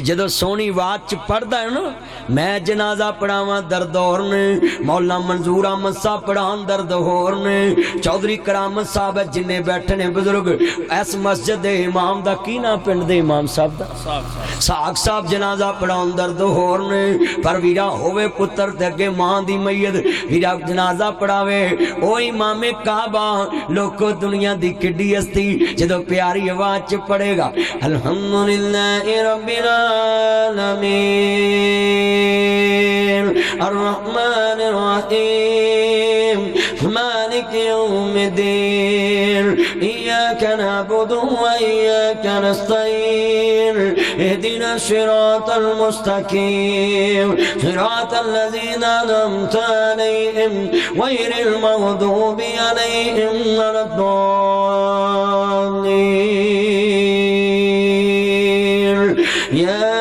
جدو سونی آواز چ پڑھدا ہے نا میں جنازہ پڑھاواں درد اور نے مولا منظور احمد صاحب پڑھان درد اور نے چودھری کرامت صاحب جننے بیٹھے نے بزرگ اس مسجد دے امام دا کی نا پنڈ دے امام صاحب دا ساگ صاحب جنازہ پڑھان درد اور نے پر ویرا ہوئے پتر تے اگے ماں دی میت ویرا جنازہ پڑھاوے او امام کعبہ لوکو دنیا دی کڈی ہستی جدو پیاری آواز چ پڑھے گا الحمدللہ رب العالمین الرحمن الرحیم مالک یوم الدین ایاک نعبد و ایاک نستعین اهدنا الصراط المستقیم صراط الذین انعمت علیہم غیر المغضوب علیہم ولا الضالین یا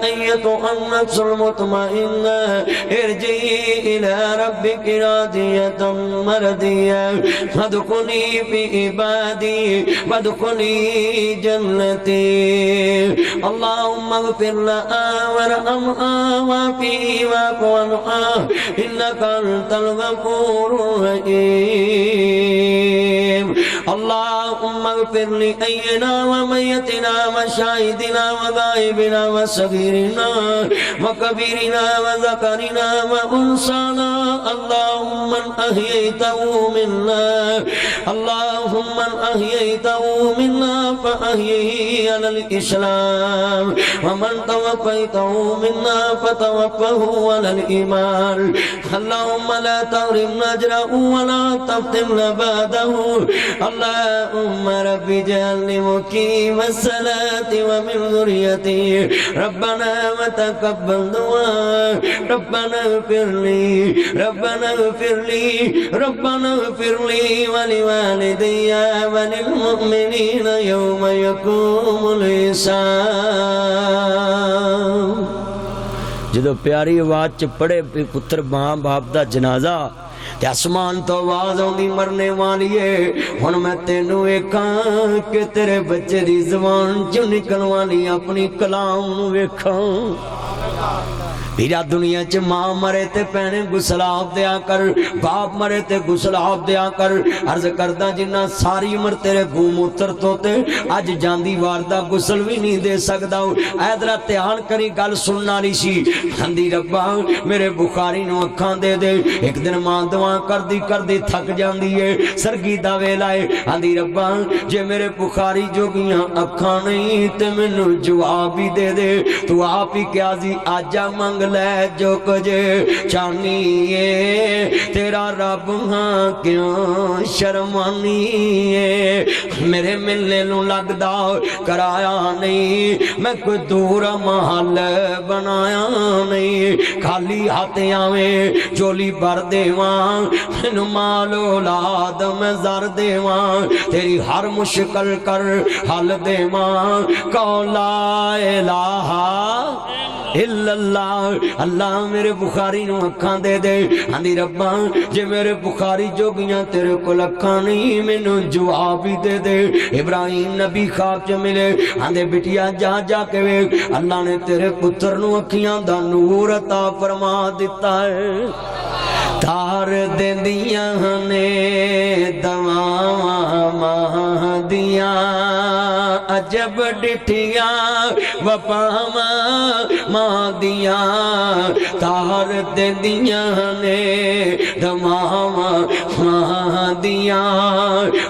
ایتها النفس المطمئنة ارجعي إلى ربك راضية مرضية فادخلي في عبادي وادخلي جنتي اللهم اغفر لها وارحمها وعافها واعف عنها إنك أنت الغفور الرحيم اللهم اغفر لحينا وميتنا وشاهدنا وغائبنا وصغيرنا وكبيرنا وذكرنا وأنثانا اللهم من أحييته منا فأحيه على الإسلام ومن توفيته منا فتوفه على الإيمان اللهم لا تحرمنا أجره ولا تفتنا بعده اللهم رب اجعلني مقيم الصلاة ومن ذريتي ربنا وتقبل دعاء ربنا اغفر لي ولوالدي وللمؤمنين يوم يقوم الحساب جدو پیاری آواز چ پڑھے پتر ماں باپ دا جنازہ تے آسمان تو آواز آندی مرنے والی ہے ہن میں تینوں ویکھاں کہ تیرے بچے دی زبان چوں نکلن والی اپنی کلام ویکھاں میرا دنیا چ ماں مرے تے پینے گسلاب دیا کر باپ مرے تے گسلاب دیا کر عرض کردہ جنہ ساری عمر تیرے گھوم اتر تو تے اج جاندی واردہ گسل بھی نہیں دے سکدا ایدرہ تیان کری گل سننا لی سی ہندی ربا میرے بخاری نو اکھاں دے دے ایک دن ماں دعا کر دی تھک جاندی ہے سرگی دا ویلائے ہندی ربا جے میرے بخاری جو گیاں اکھاں نہیں تے منو جواب بھی دے دے تو آپ ہی کیا زی آجا منگ لے جو کجے چانی ہے تیرا رب ہاں کیوں شرمانی ہے میرے ملنے لوں لگ دا کرایا نہیں میں کوئی دور محل بنایا نہیں خالی ہاتھیں آویں چولی بھر دیواں مینوں مال اولاد میں زر دیواں تیری ہر مشکل کر حل دیواں قول لا الہ الا اللہ اللہ میرے بخاری نو اکھاں دے دے ہاندی ربا جے میرے بخاری جو گیاں تیرے کو اکھاں نہیں مینوں جواب بھی دے دے ابراہیم نبی خواب چ ملے ہاندے بٹیا جا جا کے ویکھ اللہ نے تیرے پتر نو اکھیاں دا نور عطا فرما دیتا ہے تار دیندیاں نے دواواں ماں دیاں عجب ڈٹھیاں وپاواں ماں دیاں تار دیندیاں نے دواواں ماں دیاں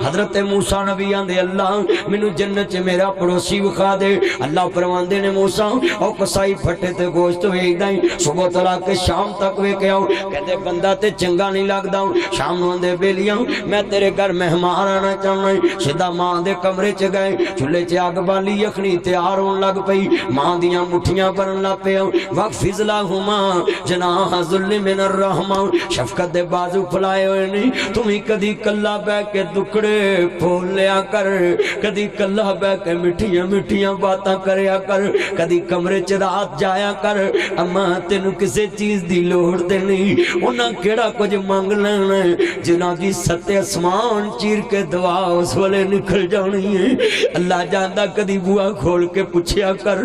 حضرت موسیٰ نبی آندے اللہ مینوں جنت چ میرا پڑوسی وکھا دے اللہ فرماندے نے موسیٰ او کسائی پھٹے تے گوشت ویکھدا ہی صبح تو لا کے شام تک ویکھ آؤ کہندے بندہ تے چنگا نہیں لگدا شام نوں دے بیلیاں میں تیرے گھر مہمان آنا چاہنا سیدھا ماں دے کمرے چ گئے چولہے چ اگ بالی یخنی تیار ہون لگ پئی ماں دیاں مٹھیاں بھرن لگ پے وقفز لہما جناح ذل من الرحمہ شفقت دے بازو پھلائے ہوئے نہیں تمہیں کدی کلا بہ کے دکڑے بولیا کر کدی کلا بہ کے مٹھیاں مٹھیاں باتاں کریا کر کدی کمرے چ رات جایا کر اما تینو کسے چیز دی لوڑ تے نہیں انہاں کیڑا کچھ منگ لینا جنہاں دی ستے اسمان چیر کے دعا اس والے نکل جانی ہے اللہ جاندا کدی بوا کھول کے پوچھیا کر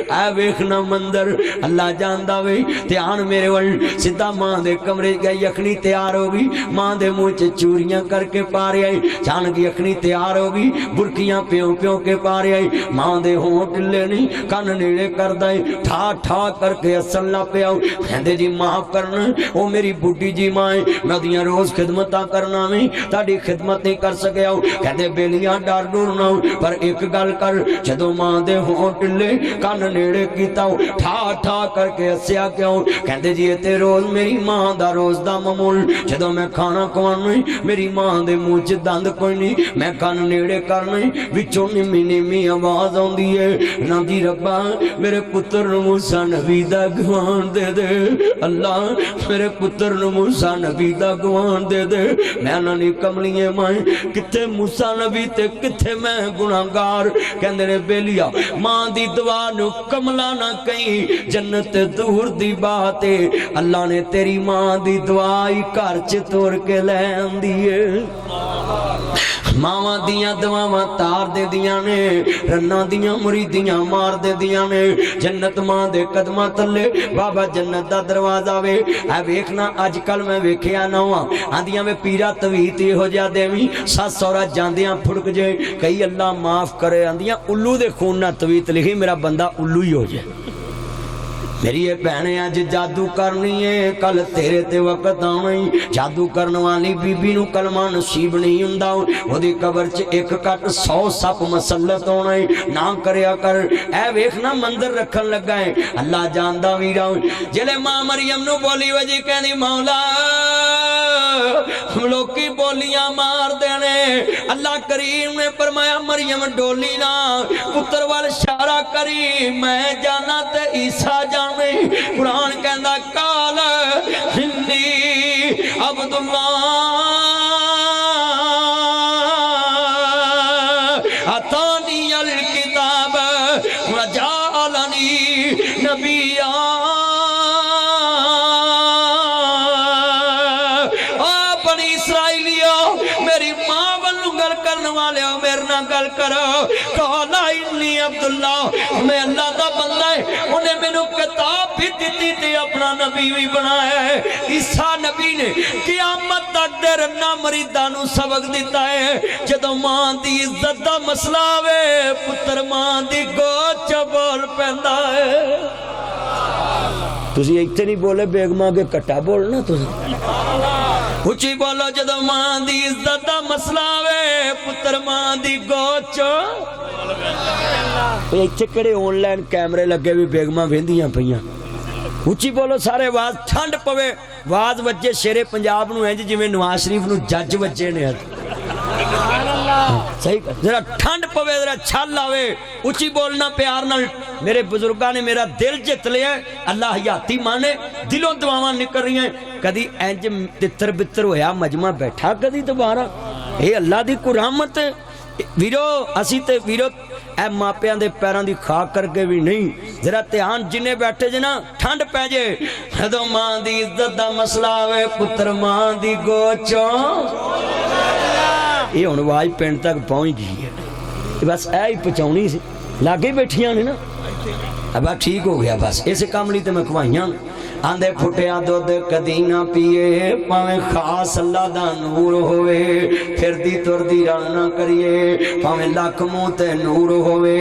اے ویکھنا مندر اللہ جاندا وے دھیان میرے ول سیدھا ماں دے کمرے گئی یخنی تیار ہو گئی ماں دے منہ چ چوریاں کر کے پا رہی آئی جان کی یخنی تیار ہو گئی برکیاں پیوں پیوں کے پا رہی آئی ماں دے ہونٹ ڈلے نہیں کن نیڑے کر دے ٹھا ٹھا کر کے ہسن لا پیا کہندے جی معاف کرنا او میری بڈھی جی ماں میں دیاں روز خدمتاں کرنا میں تہاڈی خدمت نہیں کر سکیا کہندے بیلیاں ڈر ڈور نہ پر ایک گل کر جدوں ماں دے ہونٹ ڈلے کن نیڑے کیتا ٹھا ٹھا کر کے ہسیا کیوں کہندے جی تے روز میری ماں دا روز دا معمول جدوں میں کھانا کھوانا میری ماں دے منہ چ دند کوئی نہیں میں کن نیڑے کرنا وچوں نمی نمی آواز آندی ہے نا دی ربا میرے پتر نو موسیٰ نبی دا گوان دے دے اللہ میرے پتر نو موسیٰ نبی دا گوان دے دے میں نانی کملیے مائیں کتے موسیٰ نبی تے کتے میں گناہگار کہندے نے بیلیا ماں دی دعا نو کملا نہ کہیں جنت دور دی بات ہے اللہ نے تیری ماں دی دعائی گھر چ توڑ کے لے آندی ہے ماواں دیاں دعاواں تار دے دیاں نے رناں دیاں مریدیاں مار دے دیاں نے جنت ماں دے قدماں تلے بابا جنت دا دروازہ وے اے ویکھنا اج کل میں ویکھیا نہ ہوا آندیاں میں پیرا تویت ہو جا دیویں سس سورا جاندیاں پھڑک جے کئی اللہ معاف کرے آندیاں الو دے خون نہ تویت لکھی میرا بندہ الو ہی ہو جائے میری یہ بہنیں آج جادو کرنی ہے کل تیرے تے وقت آنی جادو کرن والی بی بی نو کلمہ نصیب نہیں ہوندا او دی قبر چ ایک کٹ 100 سپ مسلط ہونا ہے نہ کریا کر اے ویکھنا منظر رکھن لگا ہے اللہ جاندا ویرا جلے ماں مریم نو بولی وجی کہنی مولا ہم لوگ کی بولیاں مار دینے اللہ کریم نے فرمایا مریم ڈولی نا پتر وال اشارہ کری میں جانا تے عیسیٰ جانے قرآن کہندا کال انی عبداللہ اتانی الکتاب وجعلنی نبیا میری ماں والوں گل کرنے والے ہو میرے نہ گل کرو کہا انی عبداللہ میں اللہ دا بندہ ہے انہیں میں نو کتاب بھی دیتی تھی اپنا نبی بھی بنایا ہے عیسیٰ نبی نے قیامت تک دے رنا مریدانو سبق دیتا ہے جدو ماں دی عزت دا مسئلہ ہوئے پتر ماں دی گوچ بول پہندا ہے تسی ایتے نہیں بولے بیگماں کے کٹا بولنا تسی اچھی بولو جدو ماں دی عزت دا مسئلہ ہوئے پتر ماں دی گوچو ایچے کڑے آن لائن کیمرے لگے بھی بیگماں ویندیاں پہیاں اچھی بولو سارے واز ٹھنڈ پوے واز وجے شیر پنجاب نو ہیں جی میں نواز شریف نو جج وجے نے صحیح ذرا ٹھنڈ پوے ذرا چھل آوے اچھی بولنا پیار نہ میرے بزرگاں نے میرا دل جت لیا اللہ حیاتی مانے دلوں دعاواں نکل رہی ہیں کدی اینج تتر بتر ہویا مجمع بیٹھا کدی دوبارہ اے اللہ دی کرامت ویرو اسی تے ویرو اے ماپیاں دے پیران دی خاک کر کے بھی نہیں ذرا تیان جنے بیٹھے جنا ٹھنڈ پہ جے حدو ماں دی عزت دا مسئلہ ہوئے پتر ماں دی گوچوں یہ انواج پینڈ تک پہنچ گئی ہے بس اے ہی پچاؤنی سے لاگے بیٹھیاں نے نا اب ٹھیک ہو گیا بس ایسے کام لی تے میں کھوائیاں آندے پھٹیا دودھ کدی نہ پیے پاویں خاص اللہ دا نور ہوئے پھر دی تر دی رن نہ کریے پاویں لاکھ منہ تے نور ہوئے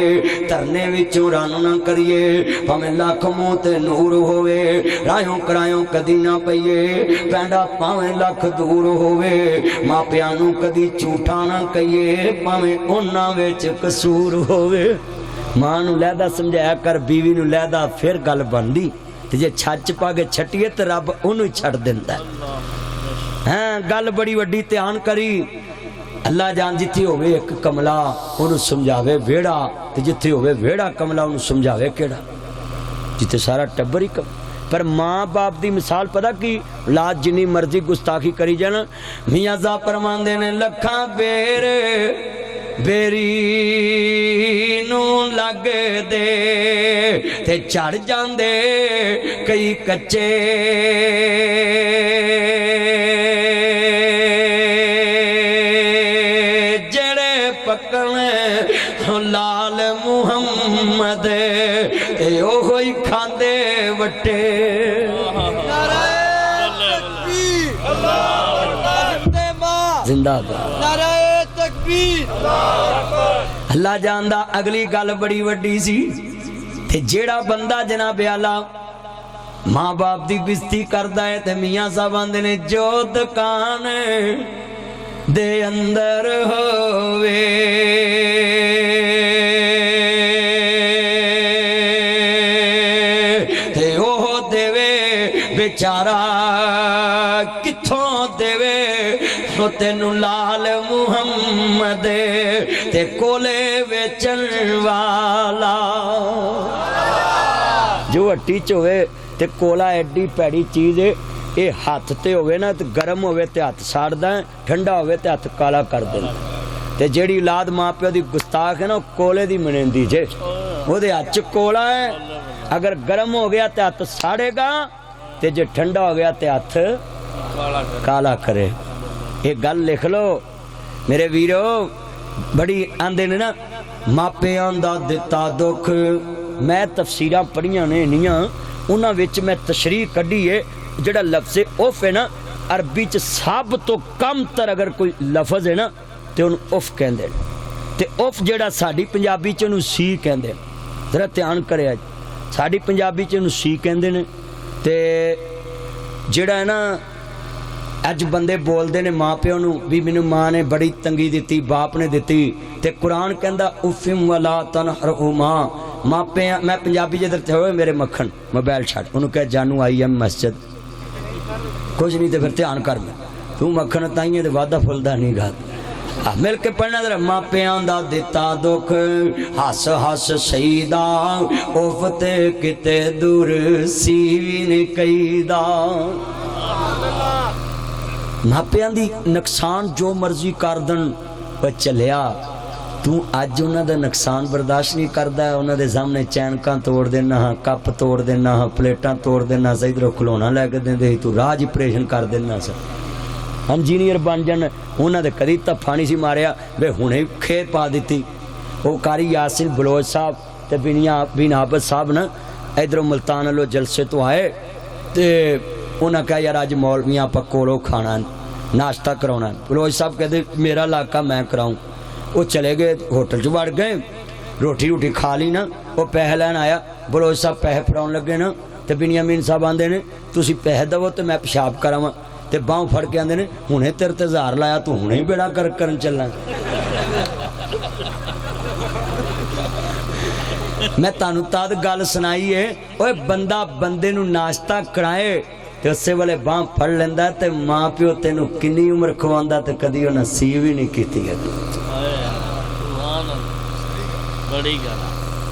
ترنے وچوں رن نہ کریے پاویں لاکھ منہ تے نور ہوئے رایوں کرایوں کدی نہ پئیے پینڈا پاویں لاکھ دور ہوئے ماپیاں نو کدی جھوٹا نہ کہیے پاویں انہاں وچ قصور ہوئے ماں نو لیدا سمجھایا کر بیوی نو لیدا پھر گل بندی جے چھچ پا کے چھٹیے تو رب انہوں چھڑ دیندہ ہے ہاں گل بڑی وڈی تیان کری اللہ جان جتھی ہوئے ایک کملا انہوں سمجھاوے ویڑا جتھی ہوئے ویڑا کملا انہوں سمجھاوے کیڑا جتے سارا ٹبر ہی کم پر ماں باپ دی مثال پتہ کی اولاد جنی مرضی گستاخی کری جانا میاں صاحب فرماندے نے لکھاں بیر بیری نو لگ دے تے چڑھ جاندے کئی کچے جڑے پکنے لال محمد تے اوہی کھاندے وٹے زندہ باد نعرہ تکبیر اللہ جاندہ اگلی گل بڑی وڈی سی تے جیڑا بندہ جناب اعلیٰ ماں باپ دی بزتی کردا ہے تے میاں صاحب آندے نے جو دکان دے اندر ہووے تے اوہ دیوے بیچارہ کتھوں دیوے تو تینوں لال محمد تے کولے ویچن والا جو ہٹی چوے تے کولا ایڈی پیڑی چیز ہے اے ہاتھ تے ہوئے نا تے گرم ہوئے تے ہاتھ ساڑ دیں ٹھنڈا ہوئے تے ہاتھ کالا کر دیں تے جیڑی اولاد ماں پیو دی گستاخ ہے نا کولے دی منیندی جے وہ دے ہاتھ کولا ہے اگر گرم ہو گیا تے ہاتھ ساڑے گا تے جے ٹھنڈا ہو گیا تے ہاتھ کالا کرے ایک گل لکھ لو میرے ویرو بڑی آندے نے نا ماپیاں دا دتا دکھ میں تفسیراں پڑھیاں نے انیاں انہاں وچ میں تشریح کڈی ہے جڑا لفظ اوف ہے نا عربی چ سب تو کم تر اگر کوئی لفظ ہے نا تے انہوں اوف کہندے تے اوف جڑا ساڈی پنجابی چ انہوں سی کہندے ذرا دھیان کرے اج ساڈی پنجابی چ انہوں سی کہندے نے تے جڑا ہے نا اج بندے بول دے نے ماں پیو نو بھی مینوں ماں نے بڑی تنگی دتی باپ نے دتی تے قرآن کہندا افم ولا تنہرہما ماں پیاں میں پنجابی جدھر تے ہوئے میرے مکھن موبائل چھڑ انہوں کہ جانو آئی ایم مسجد کچھ نہیں تے پھر دھیان کر میں تو مکھن تائیں تے وعدہ پھلدا نہیں گا مل کے پڑھنا ذرا ماں پیاں دا دتا دکھ ہس ہس سیدا اوف تے کتے دور سیوی نے کئیدا ماپیاں دی نقصان جو مرضی کر دن وہ چلیا تو اج انہاں دا نقصان برداشت نہیں کردا ہے انہاں دے سامنے چینکاں توڑ دینا ہاں کپ توڑ دینا ہاں پلیٹاں توڑ دینا سا ادھر کھلونا لے کے دیں دے تو راج پریشن کر دینا سا انجینئر بن جن انہاں دے کدی تفانی سی ماریا بے ہنے کھیر پا دیتی وہ کاری یاسین بلوچ صاحب تے بن عابد صاحب نا ادھر ملتان لو جلسے تو آئے تے انہاں کہا یار آج مولویاں پا کولو کھانا ناشتہ کرونا بلوچ صاحب کہتے میرا علاقہ میں کراؤں وہ چلے گئے ہوٹل جو بڑھ گئے روٹی کھا لی نا وہ پیہ لین آیا بلوچ صاحب پیہ پھراؤن لگے نا تے بنیامین صاحب آندے نے تسی پیہ دو تے میں پیشاب کراواں تے باؤں پھڑ کے آندے نے ہنے تیرے تے زہر لایا تو ہنے ہی بیڑا کرن چلنا میں تانوں تاد گل سنائی ہے اوے بندہ بندے نو ناشتہ کرائے تے اسے والے باں پھڑ لیندا تے ماں پیو تینوں کنی عمر کھواندا تے کدی انہاں سی وی نہیں کیتی ہے بڑی گل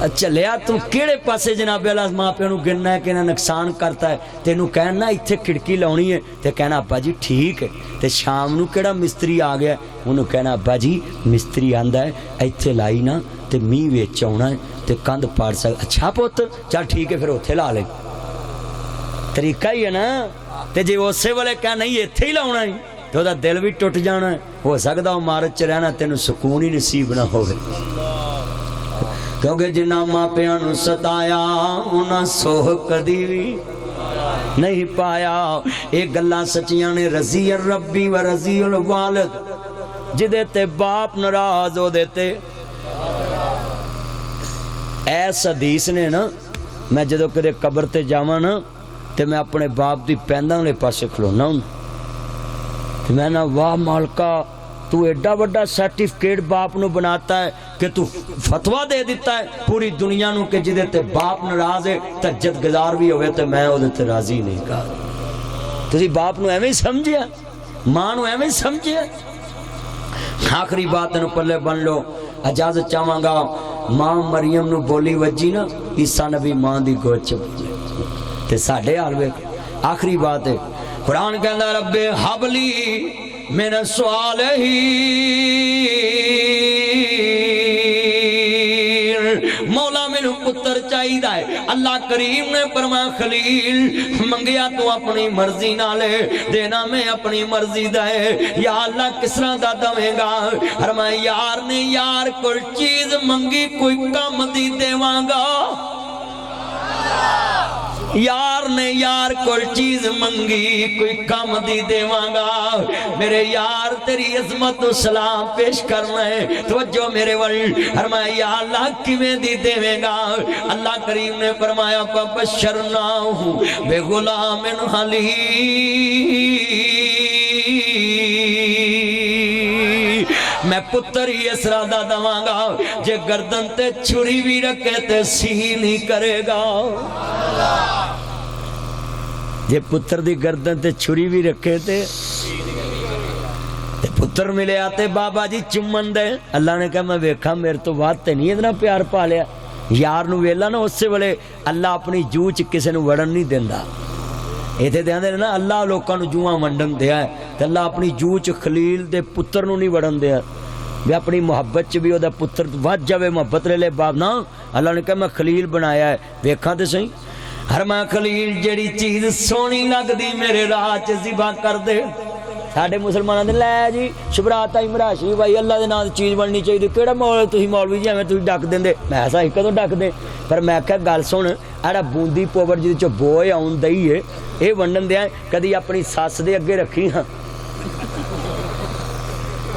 اچھا لیا تو کیڑے پاسے جناب اللہ ماں پیو نو گننا ہے کہ نہ نقصان کرتا ہے تینوں کہنا ایتھے کھڑکی لاؤنی ہے تے کہنا ابا جی ٹھیک ہے تے شام نو کیڑا مستری آ گیا انہوں کہنا ابا جی مستری آندا ہے ایتھے لائی نا تے می وچ آਉਣਾ ہے تے کند پاڑ سک اچھا پوت چل ٹھیک ہے پھر اوتھے لا لے طریقہ ہی ہے نا تے جے اسے والے کہا نہیں ایتھے ہی لاؤنا ہے تو دا دل بھی ٹوٹ جانا ہے ہو سکدا عمارت چ رہنا تینوں سکون ہی نصیب نہ ہوے کیونکہ جنہ ماں پیاں نو ستایا انہاں سوہ کدی بھی نہیں پایا ایک گلاں سچیاں نے رضی الربی و رضی الوالد جدے تے باپ ناراض ہو دیتے ایس حدیث نے نا میں جدو کدے قبر تے جاواں نا تے میں اپنے باپ دی پینداں دے پاسے کھلونا ہوں تے میں نا واہ مالکا تو ایڈا بڑا سرٹیفکیٹ باپ نو بناتا ہے کہ تو فتوہ دے دیتا ہے پوری دنیا نو کہ جدے تے باپ ناراض ہے تجد گزار بھی ہوئے تے میں اودے تے راضی نہیں کہا تسی باپ نو ایویں سمجھیا ماں نو ایویں سمجھیا آخری بات نو پلے بن لو اجازت چاہواں گا ماں مریم نو بولی وجی نا عیسیٰ نبی ماں دی گود چ تے ساڈے حال ویکھ آخری بات ہے قرآن کہندا رب حبلی من الصالحین مولا مینوں پتر چاہیدا ہے اللہ کریم نے فرمایا خلیل منگیا تو اپنی مرضی نال دینا میں اپنی مرضی دا ہے یا اللہ کس طرح دا دیں گا فرمایا یار نے یار کوئی چیز منگی کوئی کم دی دیواں گا یار نے یار کوئی چیز منگی کوئی کم دی دیواں گا میرے یار تیری عظمت و سلام پیش کرنا ہے توجہ میرے ول فرمایا یا اللہ کیویں دی دیویں گا اللہ کریم نے فرمایا فبشرناہ بغلام حلیم میں پتر ہی اس طرح دا دواں گا جے گردن تے چھری بھی رکھے تے سی نہیں کرے گا جے پتر دی گردن تے چھری بھی رکھے تے پتر ملے آتے بابا جی چمن دے اللہ نے کہا میں ویکھا میرے تو بات تے نہیں اتنا پیار پا لیا یار نو ویلا نا اس سے بلے اللہ اپنی جوچ کسے نو وڑن نہیں دیندہ ایتھے دیاں دے نا اللہ لوکاں نو جوہاں ونڈن دیا ہے تے اللہ اپنی جوچ خلیل دے پتر نو نہیں وڑن دیا بھی اپنی محبت چ بھی او دا پتر وج جاوے محبت لے لے باب نا اللہ نے کہا میں خلیل بنایا ہے ویکھاں تے صحیح ہرما خلیل جیڑی چیز سونی لگ دی میرے راہ چ ذبح کر دے ساڈے مسلماناں دے لے جی شبرات آئی مراشی بھائی اللہ دے نام چیز بننی چاہیے کیڑا مول تسی مولوی جی ایویں تسی ڈک دیندے میں ایسا ہی کدوں ڈک دے پر میں کہا گل سن اڑا بوندی پوور جی چ بوئے آون دئی ہے اے ونڈن دیا کدی اپنی ساس دے اگے رکھی ہاں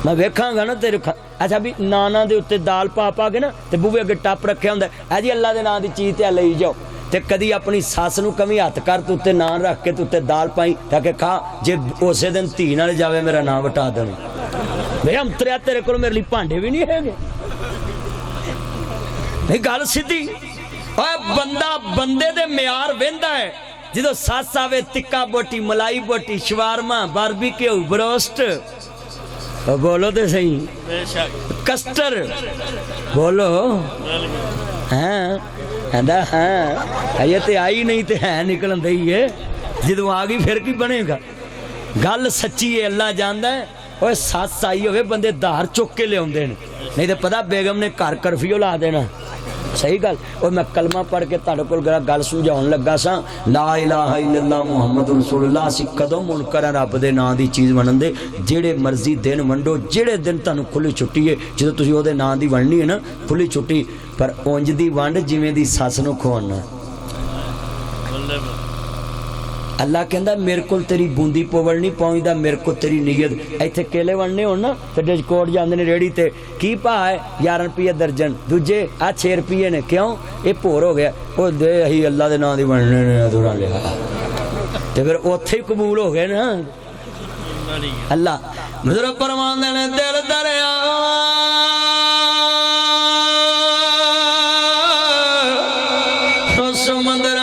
میں ویکھاں گا نا تیرے اچھا بھی نانا دے اوتے دال پا پا کے نا تے بوے اگے ٹپ رکھیا ہوندا ہے جی اللہ دے نام دی چیز تے لئی جاؤ تے کدی اپنی ساس نو کمی ہاتھ کر تو تے نان رکھ کے تو تے دال پائی تاکہ کھا جے اسے دن تھی نال جاوے میرا نام وٹا دیں بھئی ہم تیرے کول میرے لیے بھانڈے بھی نہیں ہے گے نہیں گل سیدھی اوے بندہ بندے دے معیار ویندا ہے جدوں ساس آوے تکا بوٹی ملائی بوٹی شوارما باربیکیو بروسٹ بولو تے صحیح کسٹر بولو ہاں ہاں یہ تے آئی نہیں تے ہے نکلن دئی ہے جدوں آ گئی پھر کی بنے گا گل سچی ہے اللہ جاندا ہے اوے ساس آئی ہوئے بندے دھار چک کے لے اوندے نے نہیں تے پتہ بیگم نے گھر کرفیو لا دینا صحیح گل اور میں کلمہ پڑھ کے تہاڈے کول گل سمجھاؤن لگا سا لا الہ الا اللہ محمد رسول اللہ اسی کدوں منکر رب دے نام دی چیز ونن دے جڑے مرضی دن ونڈو جڑے دن تانوں کھلی چھٹی ہے جدوں تسی او دے نام دی ونڈنی ہے نا کھلی چھٹی پر اونج دی ونڈ جویں دی سس نو کھوانا اللہ کہندا میرے کول تیری بوندی پوڑ نہیں پہنچدا میرے کو تیری نیت ایتھے کیلے وننے ہون نا تے ڈجکوٹ جاندے نے ریڑی تے کی پا ہے 11 روپے درجن دوجے آ 6 روپے نے کیوں اے پور ہو گیا او دے ہی اللہ دے نام دی وننے نے ادھورا لیا تے پھر اوتھے قبول ہو گئے نا اللہ بزرگ فرماندے نے دل دریا سمندر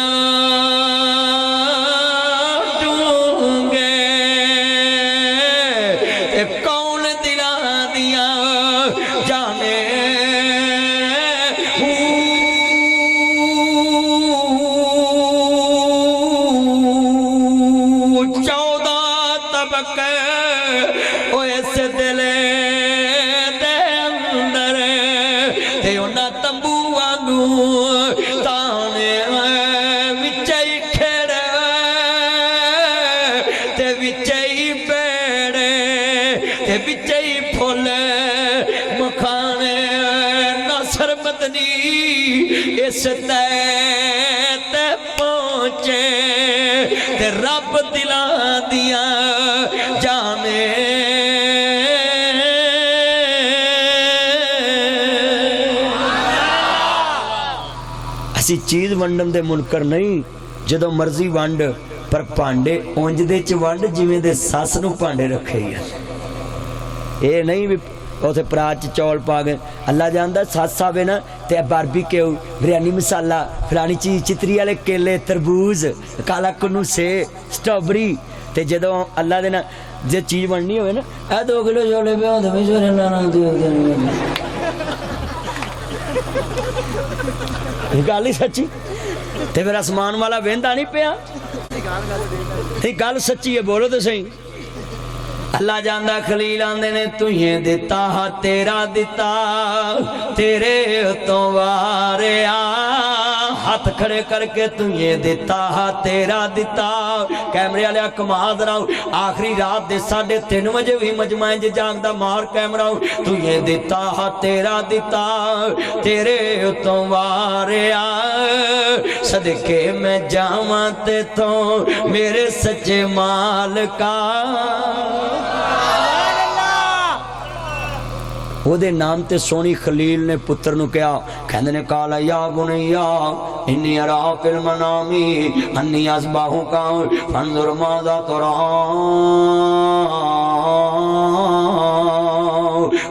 اس تے پہنچے تے رب دلاں دیاں جانے اسی چیز ونڈن دے منکر نہیں جدوں مرضی ونڈ پر پانڈے اونج دے چ ونڈ جویں دے سس نو پانڈے رکھے ہی اے نہیں بھی اوتھے پراچ چول پا گئے اللہ جاندا سس آوے نا تے باربیکیو بریانی مسالہ فلانی چیز چتری والے کیلے تربوز کالا کنو سے سٹرابری تے جدوں اللہ دے نا جے چیز بننی ہوئے نا اے 2 کلو چھولے پہ ہوندے میں چھولے لانا یہ گل ہی سچی تے پھر آسمان والا ویندا نہیں پیا تے گل سچی ہے بولو تے صحیح اللہ جاندا خلیل آندے نے تُہیں دتا تیرا دتا تیرے تو واریا ہاتھ کھڑے کر کے تُہیں دتا تیرا دتا کیمرے والے کما ذرا آخری رات دے 3:30 بجے بھی مجمع انج جاگدا مار کیمرہ تُہیں دتا تیرا دتا تیرے تو واریا صدقے میں جاواں تے تو میرے سچے مالکا وہ دے نام تے سونی خلیل نے پتر نو کیا کہندے نے کالا یا بنیا انی ارا فی المنامی انی اصباحو کا فانظر ماذا ترا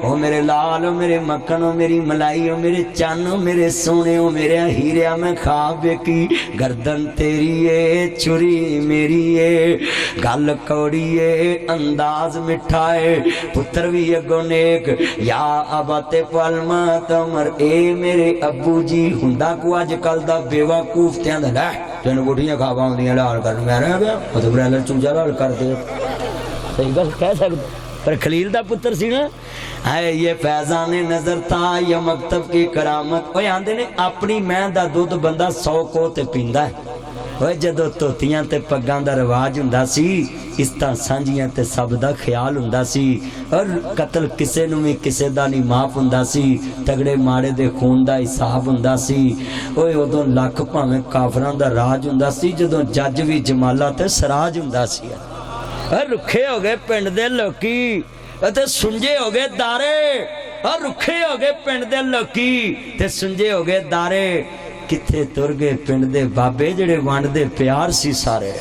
او میرے لال او میرے مکھن او میری ملائی او میرے چن او میرے سونے او میرے ہیرے میں خواب کی گردن تیری ہے چھری میری ہے گل کوڑی ہے انداز مٹھا ہے پتر بھی اگو نیک یا ابت فلما تمر اے میرے ابو جی ہندا کو اج کل دا بیوقوف تیاں دا لے تینوں گڈیاں کھاوا ہوندیاں لال کرن میں رہ گیا مطلب برائلر چوجا لال کر دے صحیح گل کہہ سکتے پر خلیل دا پتر سی نا ہے یہ فیضان نظر تھا یہ مکتب کی کرامت وہ آندے نے اپنی میں دا دودھ بندہ 100 کو تے پیندا ہے وہ جدو توتیاں تے پگاں دا رواج ہوندا سی اس طرح سانجیاں تے سب دا خیال ہوندا سی اور قتل کسے نو بھی کسے دا نہیں معاف ہوندا سی تگڑے ماڑے دے خون دا حساب ہوندا سی اوے اودوں لاکھ بھاویں کافراں دا راج ہوندا سی جدوں جج بھی جمالا تے سراج ہوندا سی اور رکھے ہو گئے پنڈ دے لوکی تے سنجے ہو گئے دارے اور رکھے ہو گئے پنڈ دے لوکی تے سنجے ہو گئے دارے کتھے تر گئے پنڈ دے بابے جڑے وانڈ دے پیار سی سارے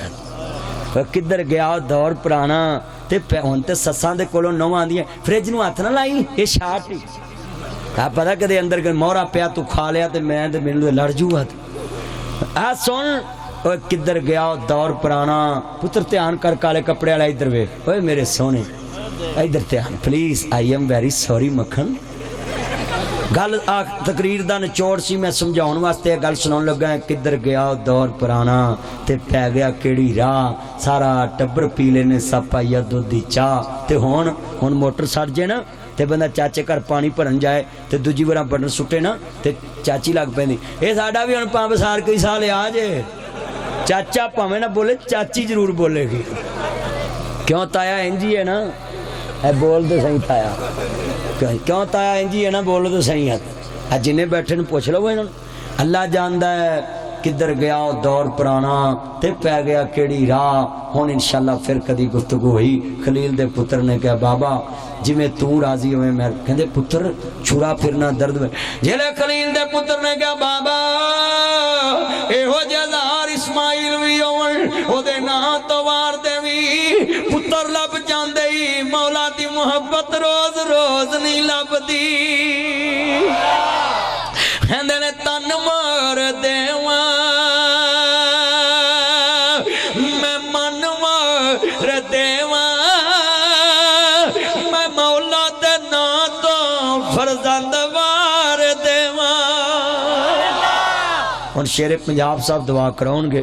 کدھر گیا دور پرانا تے ہن تے سساں دے کولوں نو آندیاں فریج نو ہاتھ نہ لائی اے شارٹ ہی پتہ کدے اندر کوئی مورا پیا تو کھا لیا تے میں تے مینوں لڑ جوگا آ سن اوے کدھر گیا دور پرانا پتر دھیان کر کالے کپڑے والا ادھر ویکھ اوے میرے سونے ادھر دھیان please I am very sorry مکھن گل تقریر دا نچوڑ سی میں سمجھاؤن واسطے گل سناؤن لگا ہے کدھر گیا دور پرانا تے پہ گیا کیڑی راہ سارا ٹبر پیلے نے سب پائیا دودھ دی چاہ تے ہون موٹر سڑ جائے نا تے بندہ چاچے گھر پانی بھرن جائے تے دوجی بار بٹن سٹے نا تے چاچی لگ پیندی اے ساڈا بھی ہن 5 سال کئی سال آ جے چاچا پاویں نہ بولے چاچی ضرور بولے گی کیوں تایا انجی ہے نا اے بول دے صحیح تایا کیوں تایا انجی ہے نا بول دے صحیح ہے جنہیں بیٹھے نو پوچھ لو انہوں اللہ جاندا ہے کدھر گیا دور پرانا تے پہ گیا کیڑی راہ ہن انشاءاللہ پھر کدی گفتگو ہوئی خلیل دے پتر نے کہا بابا جی میں تو راضی ہوئے میں کہندے پتر چھڑا پھرنا درد میں جلے خلیل دے پتر نے کہا بابا اے ہو جزار اسماعیل وی اون او دے نا تو وار دے وی پتر لب جاندے ہی مولا دی محبت روز روز نہیں لبدی کہندے نے تن مار دیواں میں من مار دیواں میں مولا دے نا تو فرزند وار دیواں ہن شیر پنجاب صاحب دعا کراؤن گے